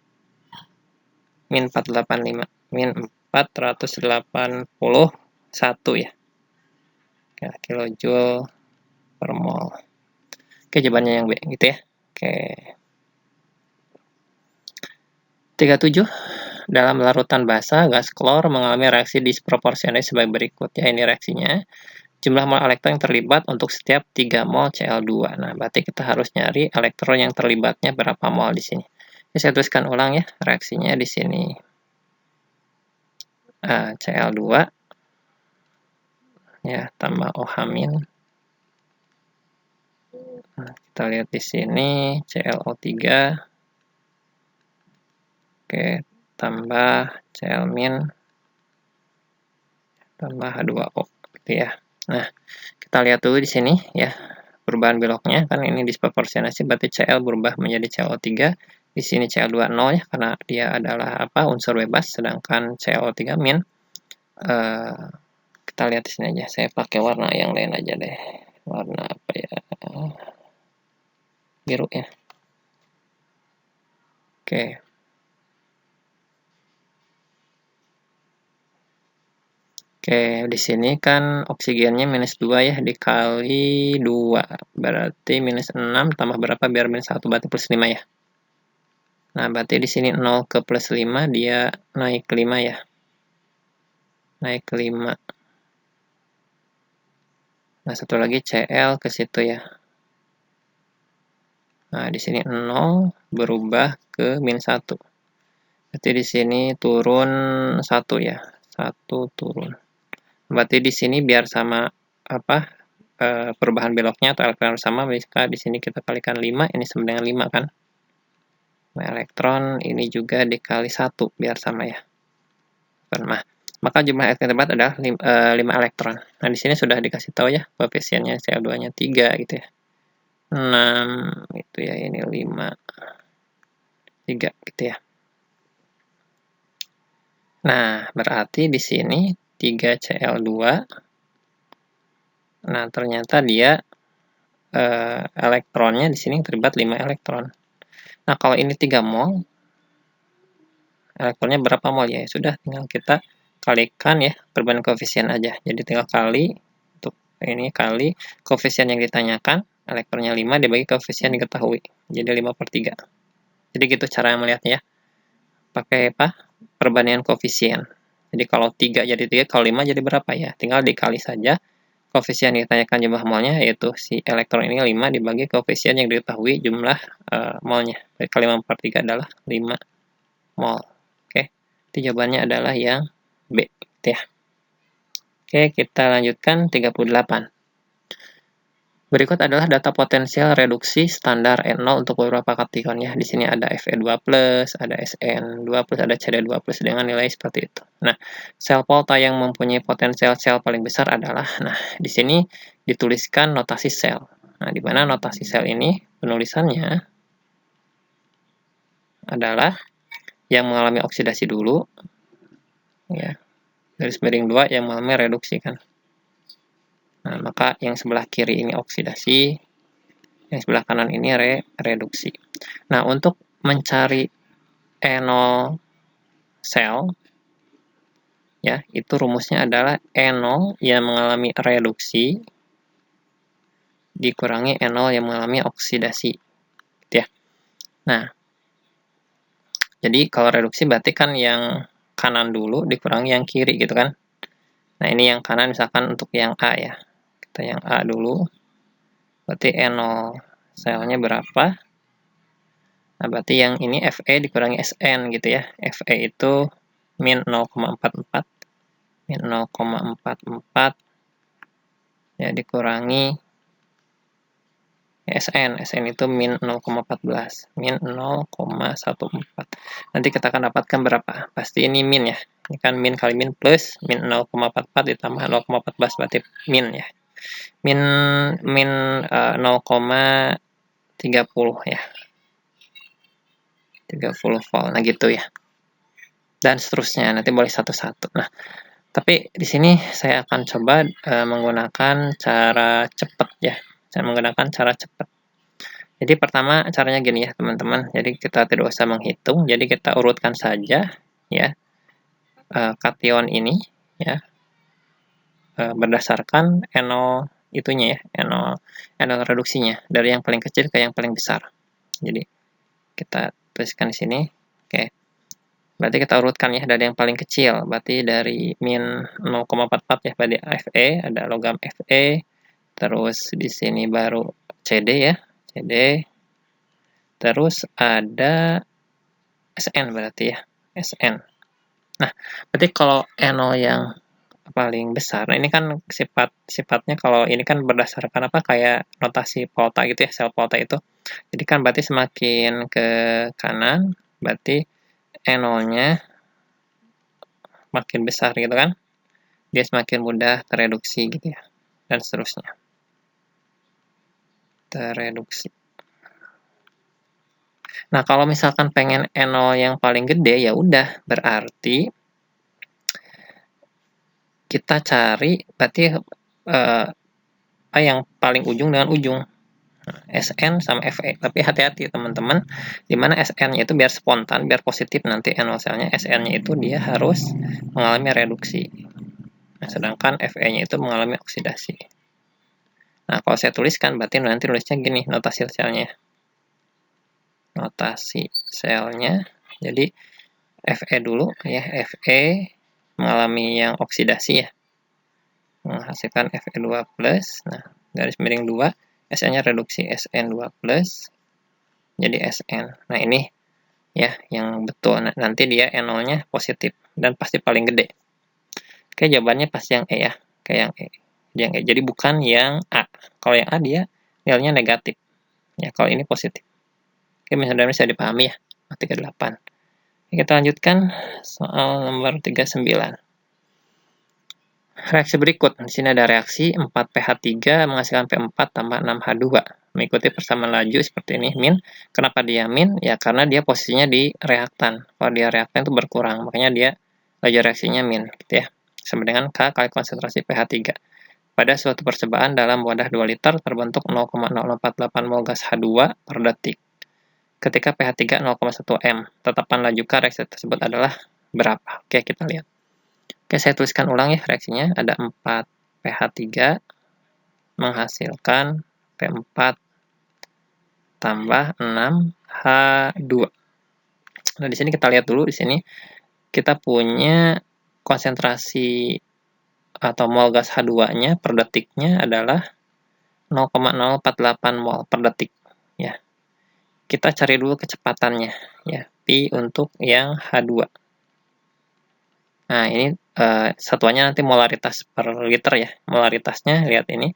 Min 485. Min 481 ya. Oke, kilojoule per mol. Oke, jawabannya yang B gitu ya. Oke. 37. Dalam larutan basa, gas klor mengalami reaksi disproporsional sebagai berikut ya. Ini reaksinya. Jumlah mol elektron yang terlibat untuk setiap 3 mol Cl2. Nah, berarti kita harus nyari elektron yang terlibatnya berapa mol di sini. Ini saya tuliskan ulang ya, reaksinya di sini. Cl2 ya, tambah OH-. Nah, kita lihat di sini ClO3. Oke, tambah Cl- tambah H2O gitu ya. Nah, kita lihat dulu di sini ya. Perubahan beloknya kan ini disproporsionasi, berarti Cl berubah menjadi ClO3. Di sini Cl2 0 ya, karena dia adalah apa? Unsur bebas, sedangkan ClO3 min. Kita lihat di sini aja. Saya pakai warna yang lain aja deh. Warna apa ya? Biru ya. Oke. Oke, di sini kan oksigennya minus 2 ya, dikali 2. Berarti minus 6 tambah berapa biar minus 1, berarti plus 5 ya. Nah, berarti di sini 0 ke plus 5, dia naik ke 5 ya. Naik ke 5. Nah, satu lagi Cl ke situ ya. Nah, di sini 0 berubah ke minus 1. Berarti di sini turun 1 ya. 1 turun. Berarti di sini biar sama apa perubahan beloknya atau elektron sama, maka di sini kita kalikan 5, ini sama dengan 5 kan. Nah, elektron ini juga dikali 1 biar sama ya. Nah, maka jumlah elektron terlibat adalah 5 elektron. Nah, di sini sudah dikasih tahu ya koefisiennya Cl2-nya 3 gitu ya. 6 itu ya, ini 5, 3 gitu ya. Nah, berarti di sini 3 Cl2 Nah, ternyata dia elektronnya di sini terlibat 5 elektron. Nah, kalau ini 3 mol, elektronnya berapa mol ya? Sudah, tinggal kita kalikan ya, perbandingan koefisien aja. Jadi tinggal kali, untuk ini kali koefisien yang ditanyakan, elektronnya 5 dibagi koefisien diketahui. Jadi 5/3. Jadi gitu cara melihatnya ya. Pakai apa? Perbandingan koefisien. Jadi kalau 3 jadi 3, kalau 5 jadi berapa ya? Tinggal dikali saja koefisien yang ditanyakan jumlah molnya, yaitu si elektron ini 5 dibagi koefisien yang diketahui jumlah molnya. Kali 5/3 adalah 5 mol. Oke, itu jawabannya adalah yang B. Ya. Oke, kita lanjutkan 38. Berikut adalah data potensial reduksi standar N0 untuk beberapa kation ya. Di sini ada Fe2+, ada Sn2+, ada Cd2+, dengan nilai seperti itu. Nah, sel volta yang mempunyai potensial sel paling besar adalah, nah, di sini dituliskan notasi sel. Nah, di mana notasi sel ini penulisannya adalah yang mengalami oksidasi dulu, ya, garis miring 2 yang mengalami reduksi kan. Nah, maka yang sebelah kiri ini oksidasi, yang sebelah kanan ini reduksi. Nah, untuk mencari E0 sel, ya, itu rumusnya adalah E0 yang mengalami reduksi dikurangi E0 yang mengalami oksidasi. Ya. Nah, jadi kalau reduksi berarti kan yang kanan dulu dikurangi yang kiri gitu kan. Nah, ini yang kanan misalkan untuk yang A ya. Kita yang A dulu. Berarti E0 selnya berapa? Nah, berarti yang ini Fe dikurangi Sn gitu ya. Fe itu min 0,44. Min 0,44 ya dikurangi Sn. Sn itu min 0,14. Min 0,14. Nanti kita akan dapatkan berapa? Pasti ini min ya. Ini kan min kali min plus min 0,44 ditambah 0,14 berarti min ya. Min 0,30 ya. 30 volt. Nah, gitu ya. Dan seterusnya. Nanti boleh satu-satu. Nah, tapi di sini saya akan coba menggunakan cara cepat ya. Saya menggunakan cara cepat. Jadi pertama caranya gini ya, teman-teman. Jadi kita tidak usah menghitung. Jadi kita urutkan saja ya kation ini ya berdasarkan N0 itunya ya, N0 reduksinya dari yang paling kecil ke yang paling besar. Jadi kita tuliskan di sini. Oke. Berarti kita urutkan ya dari yang paling kecil. Berarti dari min 0,44 ya pada Fe, ada logam Fe. Terus di sini baru CD ya, CD. Terus ada Sn berarti ya, Sn. Nah, berarti kalau N0 yang paling besar, nah ini kan sifatnya kalau ini kan berdasarkan apa kayak notasi volta gitu ya, sel volta itu. Jadi kan berarti semakin ke kanan, berarti N0-nya makin besar gitu kan. Dia semakin mudah tereduksi gitu ya. Dan seterusnya. Tereduksi. Nah, kalau misalkan pengen N0 yang paling gede, ya udah berarti kita cari berarti yang paling ujung dengan ujung. Sn sama Fe. Tapi hati-hati teman-teman, dimana Sn-nya itu biar spontan, biar positif nanti N0 selnya, Sn-nya itu dia harus mengalami reduksi. Nah, sedangkan Fe-nya itu mengalami oksidasi. Nah, kalau saya tuliskan, berarti nanti tulisnya gini, notasi selnya. Notasi selnya, jadi Fe dulu, ya, Fe mengalami yang oksidasi ya. Menghasilkan Fe2+, nah, garis miring 2, Sn-nya reduksi Sn2+, jadi Sn. Nah, ini ya, yang betul. Nah, nanti dia N0-nya positif, dan pasti paling gede. Oke, jawabannya pasti yang E ya, kayak yang E. Yang E. Jadi bukan yang A. Kalau yang A dia nilainya negatif. Ya, kalau ini positif. Oke, mudah-mudahan bisa dipahami ya. 38. Oke, kita lanjutkan soal nomor 39. Reaksi berikut. Di sini ada reaksi 4pH3 menghasilkan P4 tambah 6H2. Mengikuti persamaan laju seperti ini. Min. Kenapa dia min? Ya, karena dia posisinya di reaktan. Kalau dia reaktan itu berkurang. Makanya dia laju reaksinya min. Gitu ya. Sama dengan K kali konsentrasi pH3. Pada suatu percobaan dalam wadah 2 liter terbentuk 0,0048 mol gas H2 per detik. Ketika pH 3 0,1 m, tetapan laju K reaksi tersebut adalah berapa? Oke, kita lihat. Oke, saya tuliskan ulang ya reaksinya. Ada 4 pH 3 menghasilkan P4 tambah 6 H2. Nah, di sini kita lihat dulu, di sini kita punya konsentrasi atau mol gas H2-nya per detiknya adalah 0,048 mol per detik ya. Kita cari dulu kecepatannya ya, Pi untuk yang H2. Nah, ini satuannya nanti molaritas per liter ya. Molaritasnya lihat ini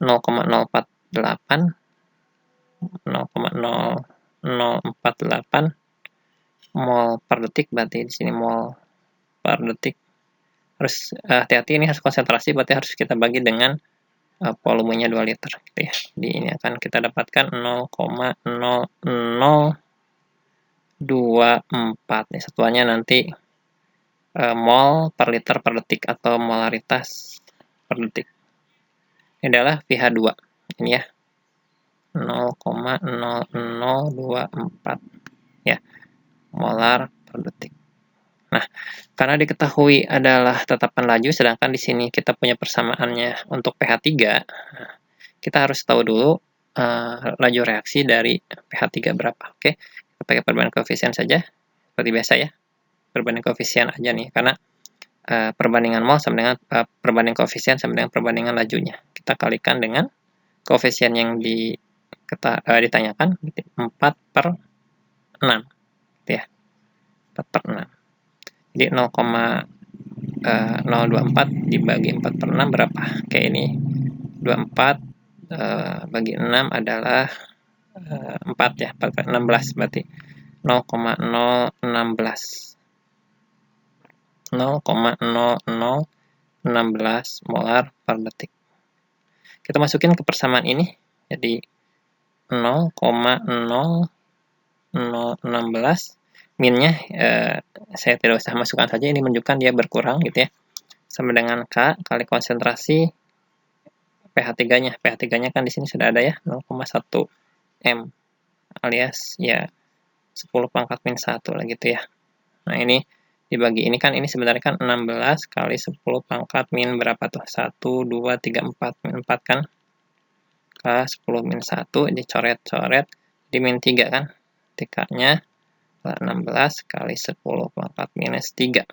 0,048 mol per detik, berarti di sini mol per detik. Harus hati-hati, ini harus konsentrasi, berarti harus kita bagi dengan volumenya 2 liter gitu ya. Jadi ini akan kita dapatkan 0,0024. Ini satuannya nanti mol per liter per detik atau molaritas per detik. Ini adalah pH2. Ini ya. 0,0024 ya, molar per detik. Nah, karena diketahui adalah tetapan laju, sedangkan di sini kita punya persamaannya untuk pH 3, kita harus tahu dulu laju reaksi dari pH 3 berapa. Oke, kita pakai perbandingan koefisien saja, seperti biasa ya. Perbandingan koefisien aja nih, karena perbandingan mol sama dengan perbandingan koefisien sama dengan perbandingan lajunya. Kita kalikan dengan koefisien yang ditanyakan, 4/6 gitu ya. 4/6. Jadi 0,024 dibagi 4/6 berapa? Oke, ini 24 bagi 6 adalah 4 ya, 4 kali 16 berarti 0,0016 molar per detik. Kita masukin ke persamaan ini, jadi 0,0016, minnya saya tidak usah masukkan saja, ini menunjukkan dia berkurang gitu ya, sama dengan K kali konsentrasi pH 3-nya. pH 3-nya kan di sini sudah ada ya, 0,1 m alias ya 10 pangkat min 1 lah gitu ya. Nah, ini dibagi ini kan, ini sebenarnya kan 16 kali 10 pangkat min berapa tuh? 1, 2, 3, 4. Min 4 kan? Ke 10 min 1, dicoret-coret, di min 3 kan? 3-nya 16 kali 10 pangkat minus 3.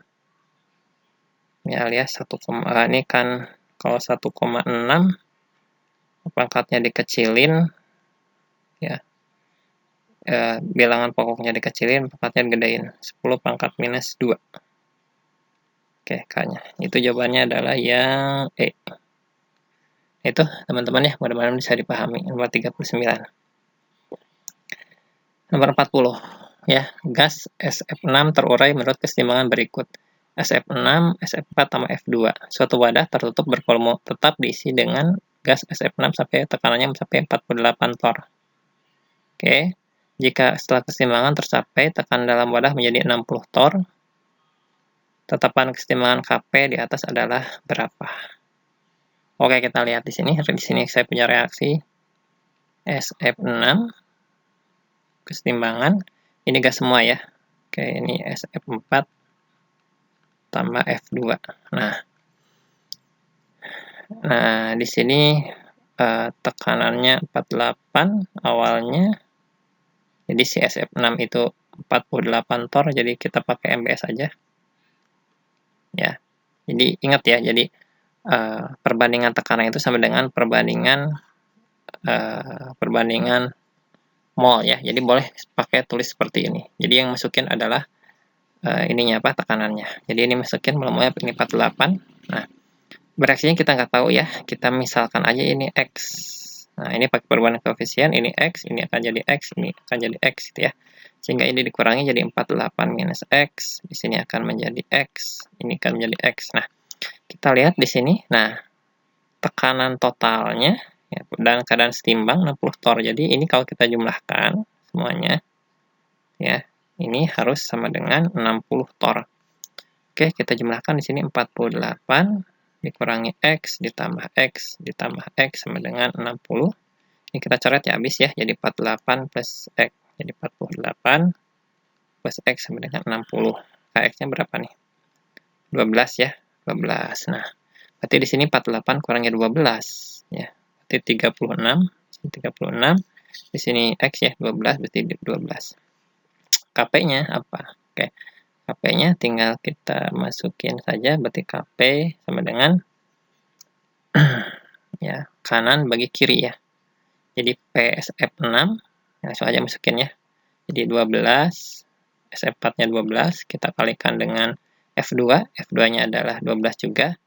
Ya, alias 1, ini kan kalau 1,6 pangkatnya dikecilin ya. Bilangan pokoknya dikecilin, pangkatnya digedein, 10 pangkat minus 2. Oke, K-nya. Itu jawabannya adalah yang E. Itu teman-teman ya, mudah-mudahan bisa dipahami. Nomor 39. Nomor 40 ya, gas SF6 terurai menurut keseimbangan berikut. SF6, SF4 tambah F2. Suatu wadah tertutup bervolume tetap diisi dengan gas SF6 sampai tekanannya mencapai 48 torr. Oke. Jika setelah keseimbangan tercapai, tekanan dalam wadah menjadi 60 torr, tetapan keseimbangan Kp di atas adalah berapa? Oke, kita lihat di sini. Di sini saya punya reaksi SF6, keseimbangan. Ini gas semua ya. Oke, ini SF4 tambah F2. Nah, di sini tekanannya 48 awalnya. Jadi si SF6 itu 48 torr, jadi kita pakai MBS aja. Ya. Jadi ingat ya, jadi perbandingan tekanan itu sama dengan perbandingan mol ya. Jadi boleh pakai tulis seperti ini. Jadi yang masukin adalah ininya tekanannya. Jadi ini masukin molnya ini 48. Nah, bereaksinya kita nggak tahu ya. Kita misalkan aja ini X. Nah, ini pakai perbandingan koefisien, ini X, ini akan jadi X, ini akan jadi X gitu ya. Sehingga ini dikurangi jadi 48 minus X, di sini akan menjadi X, ini akan menjadi X. Nah, kita lihat di sini, nah, tekanan totalnya ya, dan keadaan setimbang 60 torr. Jadi ini kalau kita jumlahkan semuanya, ya, ini harus sama dengan 60 torr. Oke, kita jumlahkan di sini 48 dikurangi X, ditambah X, ditambah X sama dengan 60. Ini kita coret ya, habis ya, jadi 48 plus X. Jadi 48 plus X sama dengan 60. X-nya berapa nih? 12 ya, 12. Nah, berarti di sini 48 kurangi 12 ya. Berarti 36, 36. Di sini X ya, 12 berarti 12. KP-nya apa? Oke. KP-nya tinggal kita masukin saja, berarti KP sama dengan ya, kanan bagi kiri ya. Jadi PSF6, langsung aja masukin ya. Jadi 12, SF4-nya 12, kita kalikan dengan F2, F2-nya adalah 12 juga,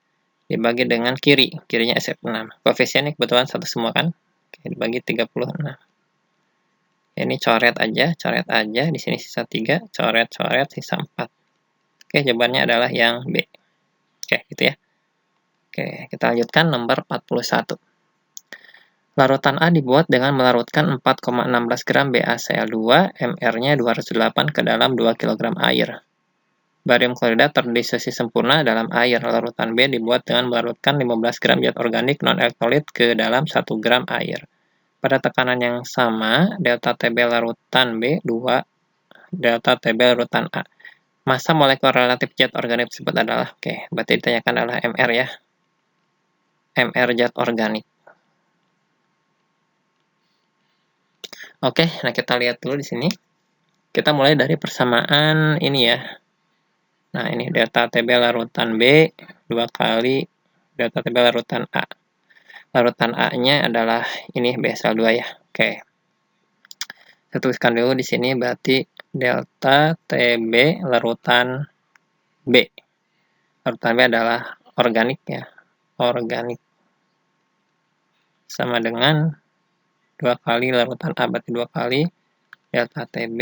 dibagi dengan kiri, kirinya SF6. Koefisiennya kebetulan satu semua kan? Oke, dibagi 36. Ini coret aja, di sini sisa 3, coret, sisa 4. Oke, jawabannya adalah yang B. Oke, gitu ya. Oke, kita lanjutkan nomor 41. Larutan A dibuat dengan melarutkan 4,16 gram BaCl2, MR-nya 208 ke dalam 2 kg air. Barium klorida terdisosiasi sempurna dalam air. Larutan B dibuat dengan melarutkan 15 gram zat organik non-elektrolit ke dalam 1 gram air. Pada tekanan yang sama, delta Tb larutan B 2, delta Tb larutan A. Massa molekul relatif zat organik tersebut adalah, oke, berarti ditanyakan adalah MR ya. MR zat organik. Oke, nah kita lihat dulu di sini. Kita mulai dari persamaan ini ya. Nah, ini delta Tb larutan B 2 kali delta Tb larutan A. Larutan A-nya adalah ini BaCl2 ya. Oke. Saya tuliskan dulu di sini berarti delta Tb larutan B. Larutan B adalah organik ya. Organik. Sama dengan 2 kali larutan A, berarti 2 kali delta Tb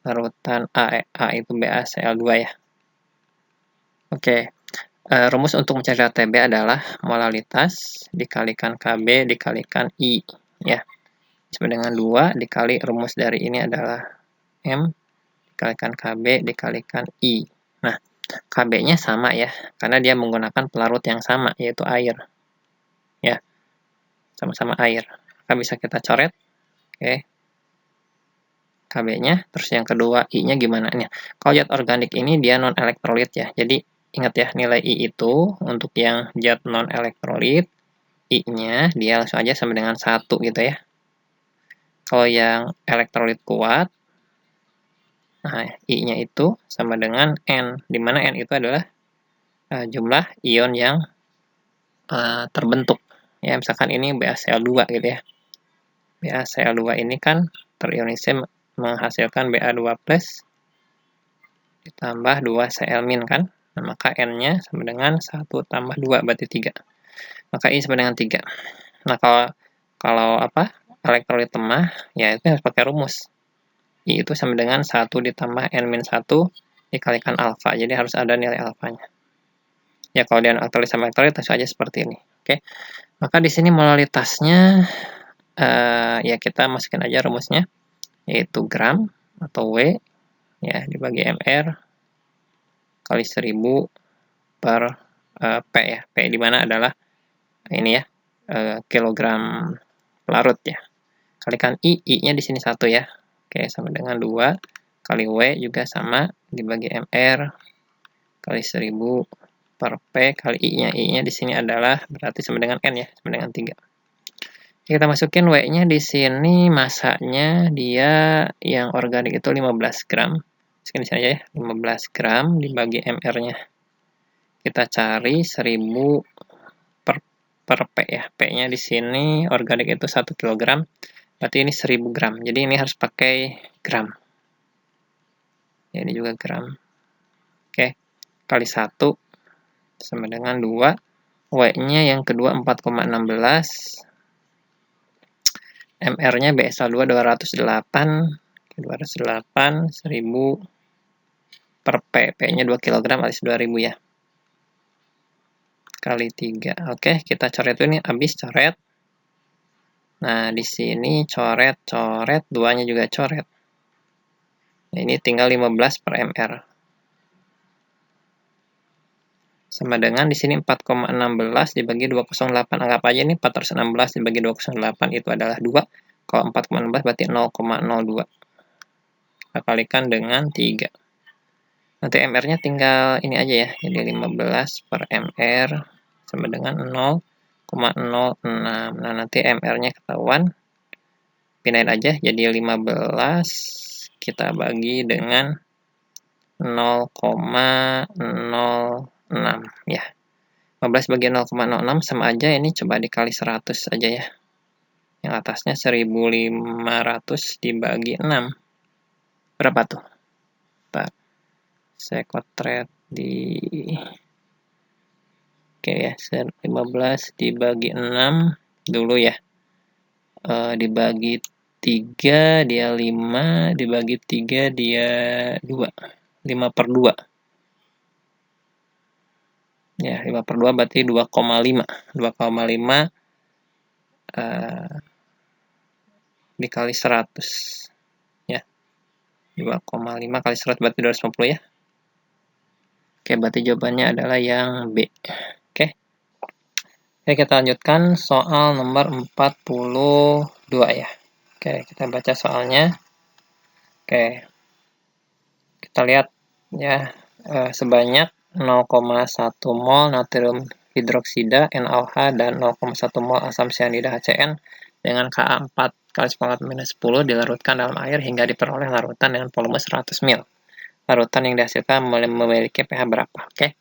larutan A. A itu BaCl2 ya. Oke. Rumus untuk mencari delta Tb adalah molalitas dikalikan Kb dikalikan I ya. Sama dengan 2 dikali rumus dari ini adalah M dikalikan Kb dikalikan I. Nah, Kb-nya sama ya, karena dia menggunakan pelarut yang sama, yaitu air. Ya, sama-sama air. Maka bisa kita coret. Oke. Kb-nya, terus yang kedua I-nya gimana? Nih, kalau zat organik ini dia non-elektrolit ya, jadi ingat ya, nilai I itu untuk yang zat non-elektrolit, I-nya dia langsung aja sama dengan 1 gitu ya. Kalau yang elektrolit kuat, nah I-nya itu sama dengan N, di mana N itu adalah jumlah ion yang terbentuk. Ya, misalkan ini BaCl2 gitu ya. BaCl2 ini kan terionisir menghasilkan Ba2+ ditambah 2Cl- kan. Nah, maka N-nya sama dengan 1 tambah 2, berarti 3. Maka I sama dengan 3. Nah, kalau apa? Elektrolit lemah, ya itu harus pakai rumus. I itu sama dengan 1 ditambah N-1 dikalikan alfa. Jadi harus ada nilai alfanya. Ya, kalau dia elektrolit sama elektrolit, langsung aja seperti ini. Oke. Maka di sini molalitasnya, ya kita masukin aja rumusnya, yaitu gram atau W, ya, dibagi MR kali 1000 per P ya. P di mana adalah ini ya, kilogram larut ya. Kalikan I-nya di sini 1 ya. Oke, sama dengan 2 kali W juga sama dibagi MR kali 1000 per P kali I-nya. I-nya di sini adalah berarti sama dengan N ya, sama dengan 3. Kita masukin W-nya di sini, masanya dia yang organik itu 15 gram. Masukin di sini aja ya, 15 gram dibagi MR-nya. Kita cari 1000 per P ya. P-nya di sini organik itu 1 kg. Berarti ini 1000 gram. Jadi ini harus pakai gram. Ya, ini juga gram. Oke. Kali 1 sama dengan 2. W-nya yang kedua 4,16. MR-nya BaCl2 208, 1000 per P. P-nya 2 kg alias 2000 ya. Kali 3. Oke, kita coret ini, habis coret. Nah, di sini coret, 2-nya juga coret. Ini tinggal 15 per MR. sama dengan di sini 4,16 dibagi 208. Anggap aja ini 416 dibagi 208 itu adalah 2. Kalau 4,16 berarti 0,02. Kita kalikan dengan 3. Nanti MR-nya tinggal ini aja ya. Jadi 15 per MR sama dengan 0,06. Nah, nanti MR-nya ketahuan. Pindahin aja jadi 15 kita bagi dengan 0,06 ya. 15 bagi 0,06 sama aja ini coba dikali 100 aja ya. Yang atasnya 1500 dibagi 6. Berapa tuh? Bentar. Saya kotret di oke ya, 15 dibagi 6 dulu ya. Dibagi 3 dia 5, dibagi 3 dia 2. 5 per 2. Ya, 5 per 2 berarti 2,5. 2,5 dikali 100. Ya. 2,5 kali 100 berarti 250 ya. Oke, berarti jawabannya adalah yang B. Oke. Oke, kita lanjutkan soal nomor 42 ya. Oke, kita baca soalnya. Oke. Kita lihat ya, sebanyak 0,1 mol natrium hidroksida NaOH dan 0,1 mol asam sianida HCN dengan Ka 4 kali 10⁻⁻10 dilarutkan dalam air hingga diperoleh larutan dengan volume 100 ml. Larutan yang dihasilkan memiliki pH berapa? Oke.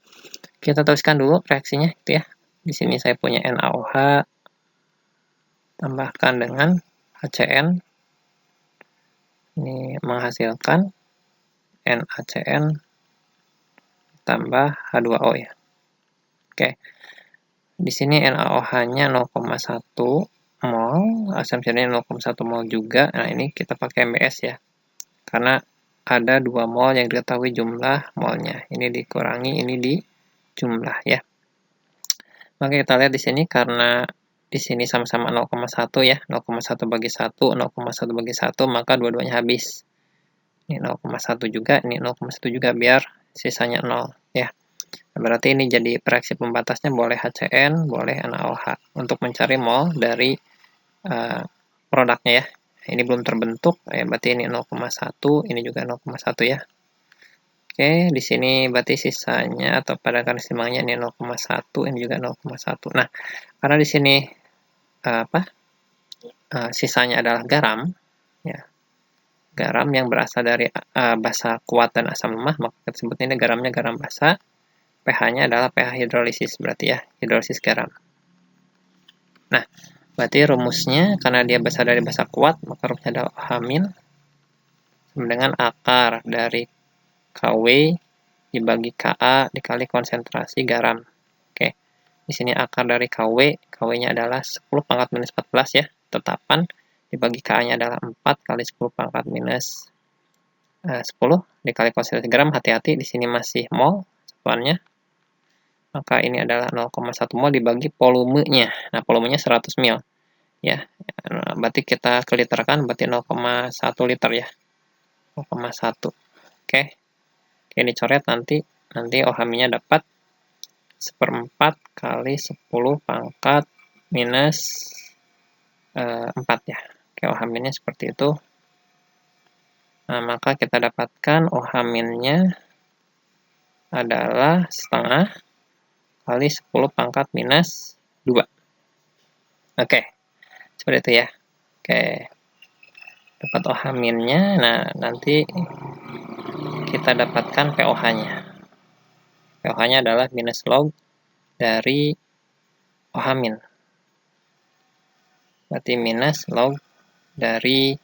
Kita tuliskan dulu reaksinya itu ya. Di sini saya punya NaOH tambahkan dengan HCN. Ini menghasilkan NaCN tambah H2O ya. Oke. Di sini NaOH-nya 0,1 mol, asam sianida 0,1 mol juga. Nah, ini kita pakai MBS ya. Karena ada 2 mol yang diketahui jumlah molnya. Ini dikurangi, ini dijumlah ya. Maka kita lihat di sini karena di sini sama-sama 0,1 ya. 0,1 bagi 1, 0,1 bagi 1, maka dua-duanya habis. Ini 0,1 juga, ini 0,1 juga biar sisanya 0 ya. Berarti ini jadi reaksi pembatasnya boleh HCN, boleh NaOH untuk mencari mol dari produknya ya. Ini belum terbentuk, ya berarti ini 0,1, ini juga 0,1 ya. Oke, di sini berarti sisanya atau pada garis timbangnya ini 0,1, ini juga 0,1. Nah, karena di sini sisanya adalah garam, ya. Garam yang berasal dari basa kuat dan asam lemah, maka kita sebut ini garamnya garam basa. pH-nya adalah pH hidrolisis, berarti ya, hidrolisis garam. Nah, berarti rumusnya, karena dia berasal dari basa kuat, maka rumusnya adalah OH- sama dengan akar dari Kw dibagi Ka dikali konsentrasi garam. Oke, di sini akar dari Kw-nya adalah 10 pangkat minus 14 ya, tetapan dibagi Ka-nya adalah 4 kali 10 pangkat minus 10 dikali konsentrasi garam. Hati-hati, di sini masih mol satuannya. Maka ini adalah 0,1 mol dibagi volumenya. Nah, volumenya 100 ml. Ya, berarti kita keliterkan berarti 0,1 liter ya. 0,1. Oke. Oke, dicoret nanti OH-nya dapat 1/4 kali 10 pangkat minus 4 ya. Oke, OH-nya seperti itu. Nah, maka kita dapatkan OH-nya adalah setengah kali 10 pangkat minus 2. Oke, seperti itu ya. Oke, dapat OH-nya. Nah, nanti kita dapatkan pOH-nya. pOH-nya adalah minus log dari OH-. Berarti minus log dari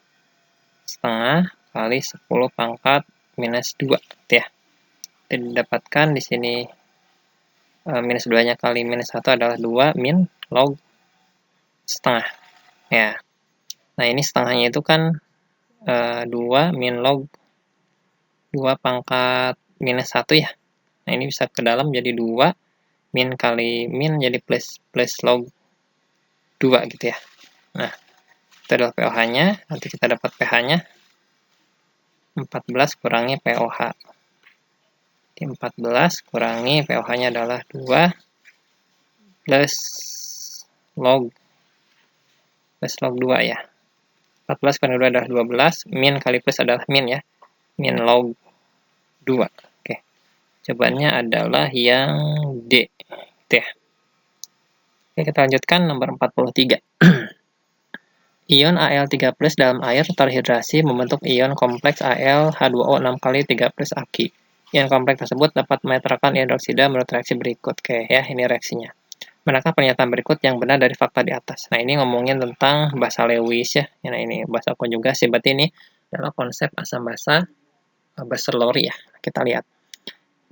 setengah kali 10 pangkat minus 2. Ya. Jadi didapatkan di sini minus 2-nya kali minus 1 adalah 2 min log setengah. Ya. Nah, ini setengahnya itu kan 2 min log 2 pangkat minus 1 ya. Nah, ini bisa ke dalam jadi 2 min kali min jadi plus log 2 gitu ya. Nah, itu adalah pOH-nya. Nanti kita dapat pH-nya 14 kurangi pOH Berarti 14 kurangi pOH-nya adalah 2 plus log 2 ya. 14 kurangi 2 adalah 12, min kali plus adalah min ya. Min log 2. Oke. Jawabannya adalah yang D. Gitu ya. Oke, kita lanjutkan nomor 43. Ion Al3+ dalam air terhidrasi membentuk ion kompleks Al-H2O 6 kali 3+ Aq. Ion kompleks tersebut dapat menetralkan ion dioksida menurut reaksi berikut. Oke ya, ini reaksinya. Manakah pernyataan berikut yang benar dari fakta di atas? Nah, ini ngomongin tentang basa Lewis ya. Nah, ini basa konjugasi. Berarti ini adalah konsep asam basa Bernoulli ya. Kita lihat.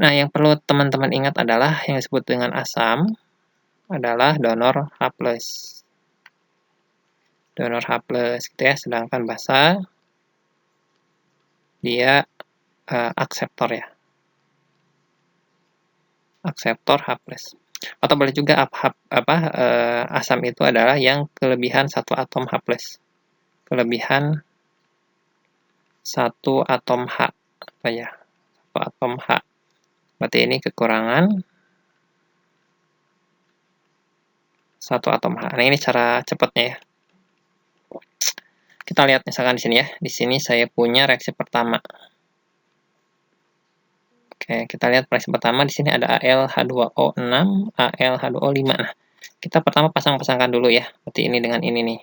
Nah, yang perlu teman-teman ingat adalah yang disebut dengan asam adalah donor H+. Donor H+, gitu ya. Sedangkan basa dia akseptor ya. Akseptor H+. Atau boleh juga asam itu adalah yang kelebihan satu atom H+. Kelebihan satu atom H. Apa ya? Satu atom H. Berarti ini kekurangan satu atom H. Nah, ini cara cepatnya ya. Kita lihat misalkan di sini ya. Di sini saya punya reaksi pertama. Oke, kita lihat reaksi pertama di sini ada Al-H2O 6, Al-H2O 5. Nah, kita pertama pasang-pasangkan dulu ya. Berarti ini dengan ini nih.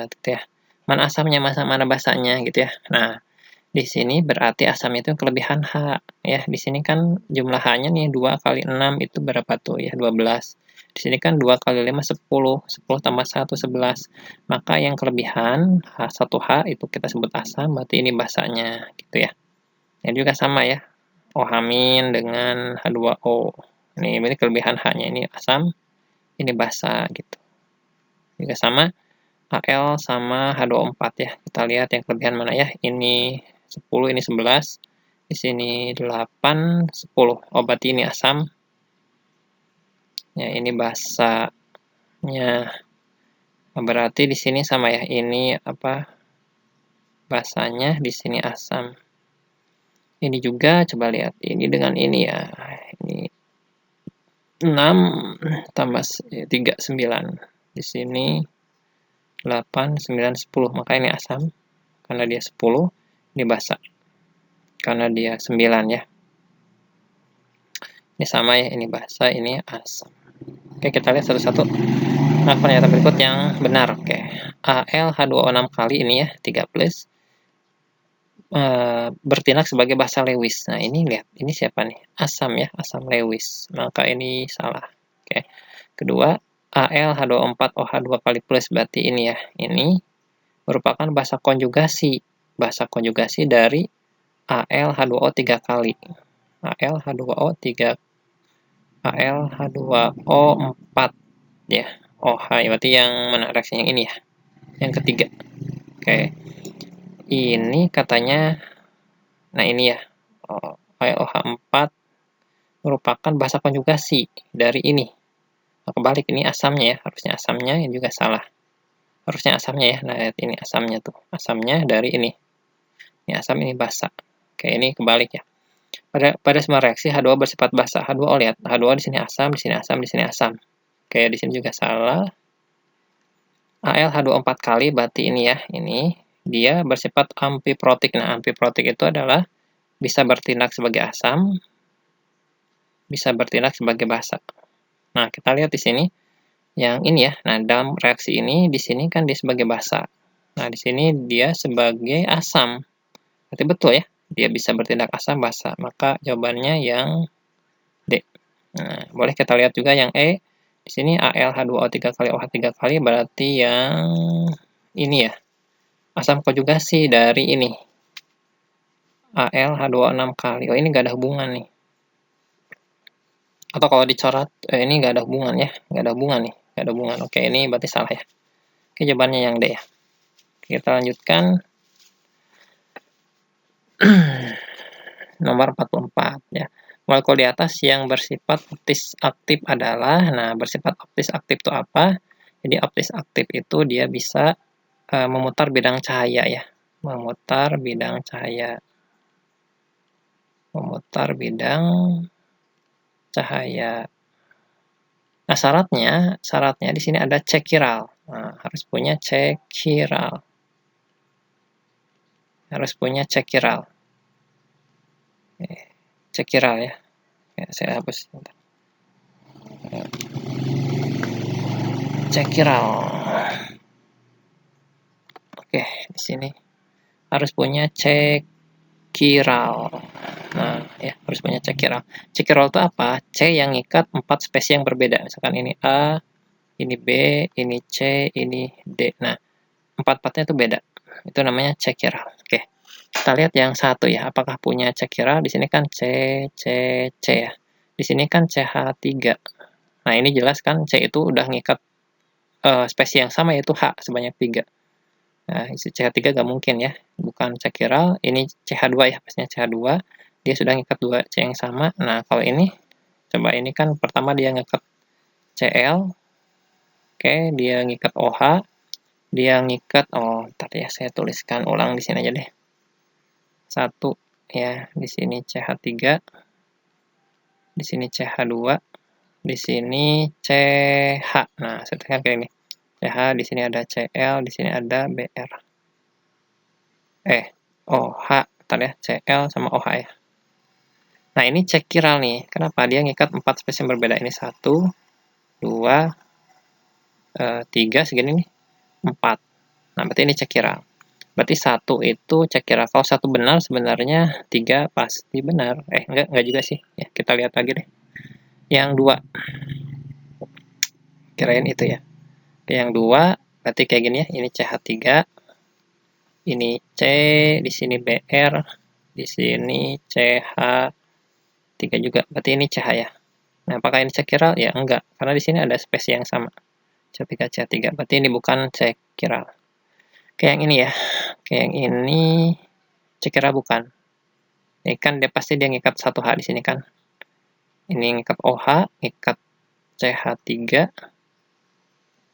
Gitu ya. Mana asamnya, mana basanya gitu ya. Nah, di sini berarti asam itu kelebihan H ya. Di sini kan jumlah H-nya nih 2 kali 6 itu berapa tuh ya? 12. Di sini kan 2 kali 5 10. 10 tambah 1 11. Maka yang kelebihan H1H itu kita sebut asam, berarti ini basanya gitu ya. Ini juga sama ya. OH- dengan H2O. Ini berarti kelebihan H-nya ini asam, ini basa gitu. Juga sama Al sama H2O4 ya. Kita lihat yang kelebihan mana ya. Ini 10, ini 11. Di sini 8, 10. Oh, berarti ini asam. Ya, ini basanya. Berarti di sini sama ya. Ini basanya, di sini asam. Ini juga coba lihat. Ini dengan ini ya. Ini 6 tambah 3 9. Di sini 8 9 10. Maka ini asam karena dia 10. Ini basa karena dia 9 ya. Ini sama ya, ini basa, ini asam. Oke, kita lihat satu-satu. Nah, pernyataan berikut yang benar. Oke, Al-H2O 6 kali ini ya, 3+. Bertindak sebagai basa Lewis. Nah, ini lihat, ini siapa nih? Asam ya, asam Lewis. Maka ini salah. Oke. Kedua, Al-H2O4OH2 kali plus, berarti ini ya. Ini merupakan basa konjugasi. Basa konjugasi dari Al-H2O 3 kali. Al-H2O 4 ya. OH, berarti yang mana reaksinya yang ini ya. Yang ketiga. Oke. Ini katanya, nah ini ya. OH4 merupakan basa konjugasi dari ini. Nah, kebalik, ini asamnya ya. Harusnya asamnya, ini juga salah. Harusnya asamnya ya. Nah, lihat ini asamnya tuh. Asamnya dari ini. Ini asam, ini basa. Oke, ini kebalik ya. Pada semua reaksi H2O bersifat basa. H2O lihat, H2O di sini asam, di sini asam, di sini asam. Oke, di sini juga salah. Al-H2O 4 kali, berarti ini ya, ini dia bersifat amfiprotik. Nah, amfiprotik itu adalah bisa bertindak sebagai asam, bisa bertindak sebagai basa. Nah, kita lihat di sini yang ini ya. Nah, dalam reaksi ini di sini kan dia sebagai basa. Nah, di sini dia sebagai asam. Berarti betul ya, dia bisa bertindak asam basa. Maka jawabannya yang D. Nah, boleh kita lihat juga yang E. Di sini Al-H2O 3 kali OH 3 kali berarti yang ini ya. Asam konjugasi dari ini. Al-H2O 6 kali. Oh, ini nggak ada hubungan nih. Atau kalau dicoret, ini nggak ada hubungan ya. Nggak ada hubungan nih. Nggak ada hubungan. Oke, ini berarti salah ya. Oke, jawabannya yang D ya. Kita lanjutkan. Nomor 44 ya. Molekul di atas yang bersifat optis aktif adalah, nah bersifat optis aktif itu apa? Jadi optis aktif itu dia bisa memutar bidang cahaya ya. Memutar bidang cahaya. memutar bidang cahaya. Nah, syaratnya di sini ada cekiral. Nah, harus punya cekiral. Harus punya cekiral. Cekiral ya. Saya hapus. Cekiral. Oke, di sini harus punya cekiral. Nah, ya, harus punya cekiral. Cekiral itu apa? C yang ngikat 4 spesies yang berbeda. Misalkan ini A, ini B, ini C, ini D. Nah, 4-4-nya itu beda. Itu namanya cekiral. Oke. Kita lihat yang satu ya, apakah punya cekiral? Di sini kan C, C, C ya. Di sini kan CH3. Nah, ini jelas kan C itu udah ngikat spesies yang sama, yaitu H sebanyak 3. Nah, isi CH3 nggak mungkin ya, bukan cekiral. Ini CH2 ya, pastinya CH2. Dia sudah ngikat 2 C yang sama. Nah, kalau ini, coba ini kan pertama dia ngikat Cl. Oke, dia ngikat OH. Dia ngikat, tadi ya, saya tuliskan ulang di sini aja deh. 1 ya, di sini CH3. Di sini CH2. Di sini CH. Nah, saya tuliskan kayak ini. CH, di sini ada Cl, di sini ada Br. OH, tadi ya, Cl sama OH ya. Nah, ini cekiral nih. Kenapa? Dia ngikat 4 spesies yang berbeda. Ini 1, 2, 3, segini nih. 4. Nah, berarti ini cekiral. Berarti 1 itu cekiral. Kalau 1 benar, sebenarnya 3 pasti benar. Enggak juga sih. Ya, kita lihat lagi deh. Yang 2. Kirain itu ya. Yang 2, berarti kayak gini ya. Ini CH3. Ini C, di sini Br, di sini CH3 juga. Berarti ini CH ya. Nah, apakah ini cekiral? Ya, enggak. Karena di sini ada spesies yang sama. C3, C3. Berarti ini bukan cekiral. Kayak yang ini ya. Kayak yang ini cekiral bukan. Ini kan dia pasti dia ngikat 1 H di sini kan. Ini ngikat OH, ngikat CH3.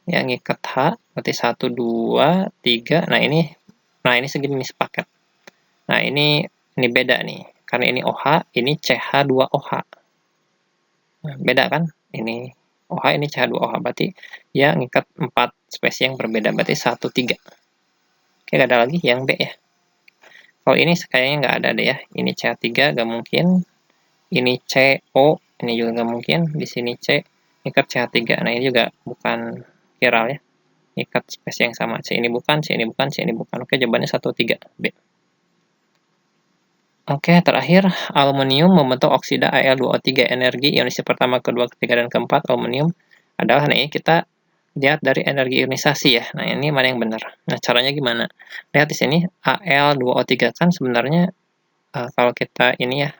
Yang ngikat H, berarti 1, 2, 3. Nah, ini segini nih sepaket. Nah, ini beda nih. Karena ini OH, ini CH2OH. Nah, beda kan? Ini OH, ini CH2OH. Berarti ya ngikat 4 spesies yang berbeda. Berarti 1, 3. Oke, ada lagi yang B ya. Kalau ini kayaknya nggak ada deh ya. Ini CH3 nggak mungkin. Ini CO, ini juga nggak mungkin. Di sini C, ngikat CH3. Nah, ini juga bukan kiral ya. Ngikat spesies yang sama. C ini bukan, C ini bukan, C ini bukan. Oke, jawabannya 1, 3. B. Oke, terakhir, aluminium membentuk oksida Al2O3. Energi ionisasi pertama, kedua, ketiga, dan keempat aluminium adalah, nih, kita lihat dari energi ionisasi ya. Nah, ini mana yang benar? Nah, caranya gimana? Lihat di sini, Al2O3 kan sebenarnya, kalau kita ini ya,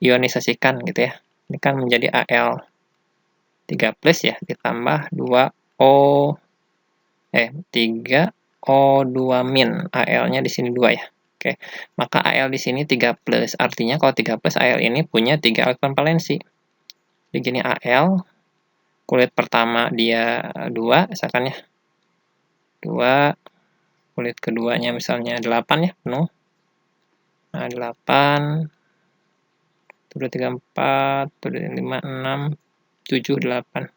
ionisasikan gitu ya. Ini kan menjadi Al3+ ya, ditambah 3O2-. Al-nya di sini 2 ya. Oke, maka Al di sini 3+. Artinya kalau 3+, Al ini punya 3 elektron valensi. Begini Al, kulit pertama dia 2, misalkan ya. 2, kulit keduanya misalnya 8 ya, penuh. Nah, 8, 1, 2, 3, 4, 1, 2, 5, 6, 7, 8.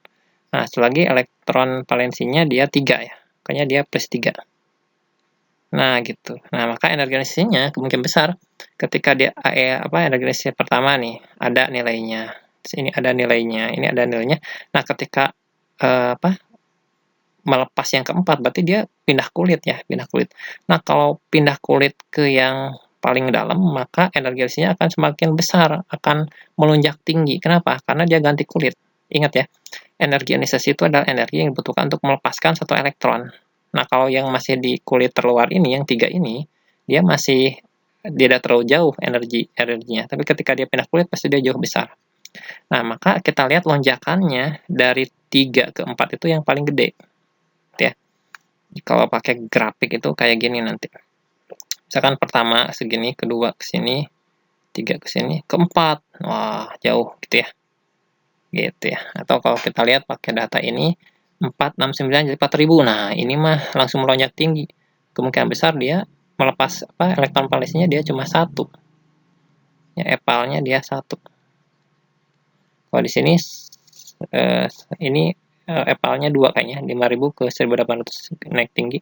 Nah, satu lagi elektron valensinya dia 3 ya. Makanya dia +3. Nah, gitu. Nah, maka energi ionisasinya kemungkinan besar ketika dia energi ionisasi pertama nih, ada nilainya. Ini ada nilainya, ini ada nilainya. Nah, ketika melepas yang keempat, berarti dia pindah kulit ya, pindah kulit. Nah, kalau pindah kulit ke yang paling dalam, maka energi ionisasinya akan semakin besar, akan melonjak tinggi. Kenapa? Karena dia ganti kulit. Ingat ya, energi ionisasi itu adalah energi yang dibutuhkan untuk melepaskan satu elektron. Nah, kalau yang masih di kulit terluar ini, yang 3 ini, dia masih tidak terlalu jauh energinya. Tapi ketika dia pindah kulit, pasti dia jauh besar. Nah, maka kita lihat lonjakannya dari 3 ke 4 itu yang paling gede. Ya. Kalau pakai grafik itu kayak gini nanti. Misalkan pertama segini, kedua ke sini, 3 ke sini, keempat. Wah, jauh gitu ya. Gitu ya. Atau kalau kita lihat pakai data ini, 469 jadi 4000. Nah, ini mah langsung melonjak tinggi. Kemungkinan besar dia melepas elektron valensinya dia cuma 1. ya epalnya dia 1. Kalau di sini ini epalnya 2 kayaknya, 5.000 ke 1.800 naik tinggi.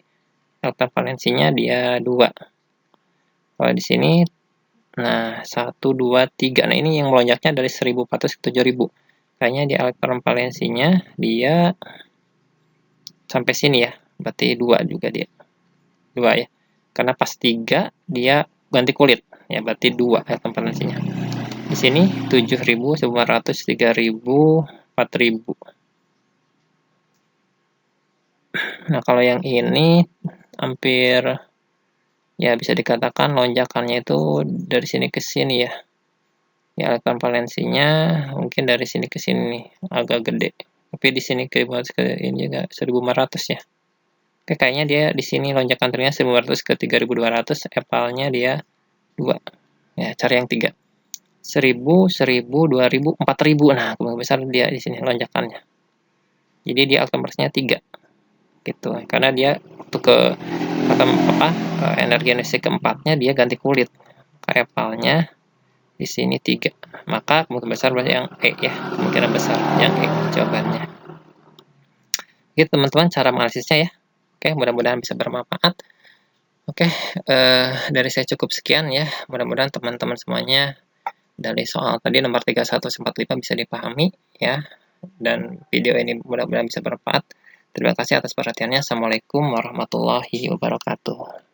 Elektron valensinya dia 2. Kalau di sini nah 1 2 3. Nah, ini yang melonjaknya dari 1.400 ke 7.000. Kayaknya di elektron valensinya dia sampai sini ya. Berarti 2 juga dia. 2 ya. Karena pas 3 dia ganti kulit. Ya, berarti 2 elektron valensinya. Di sini 7.000, 1.400, 3.000, 4.000. Nah, kalau yang ini hampir ya bisa dikatakan lonjakannya itu dari sini ke sini ya. Ya, elektron valensinya mungkin dari sini ke sini agak gede. Tapi di sini ke ini juga 1.400 ya. Oke, kayaknya dia di sini lonjakan ternyata 1.400 ke 3.200, epalnya dia 2. Ya, cari yang 3. 1.000, 1.000, 2.000, 4.000. Nah, kemungkinan besar dia di sini lonjakannya. Jadi dia alkemersnya 3. Gitu. Karena dia waktu ke energi keempatnya dia ganti kulit. Epalnya di sini 3. Maka kemungkinan besar yang E ya. Kemungkinan besar yang E jawabannya. Gitu teman-teman cara menganalisisnya ya. Oke, mudah-mudahan bisa bermanfaat. Oke, dari saya cukup sekian ya. Mudah-mudahan teman-teman semuanya dari soal tadi nomor 3145 bisa dipahami ya. Dan video ini mudah-mudahan bisa bermanfaat. Terima kasih atas perhatiannya. Assalamualaikum warahmatullahi wabarakatuh.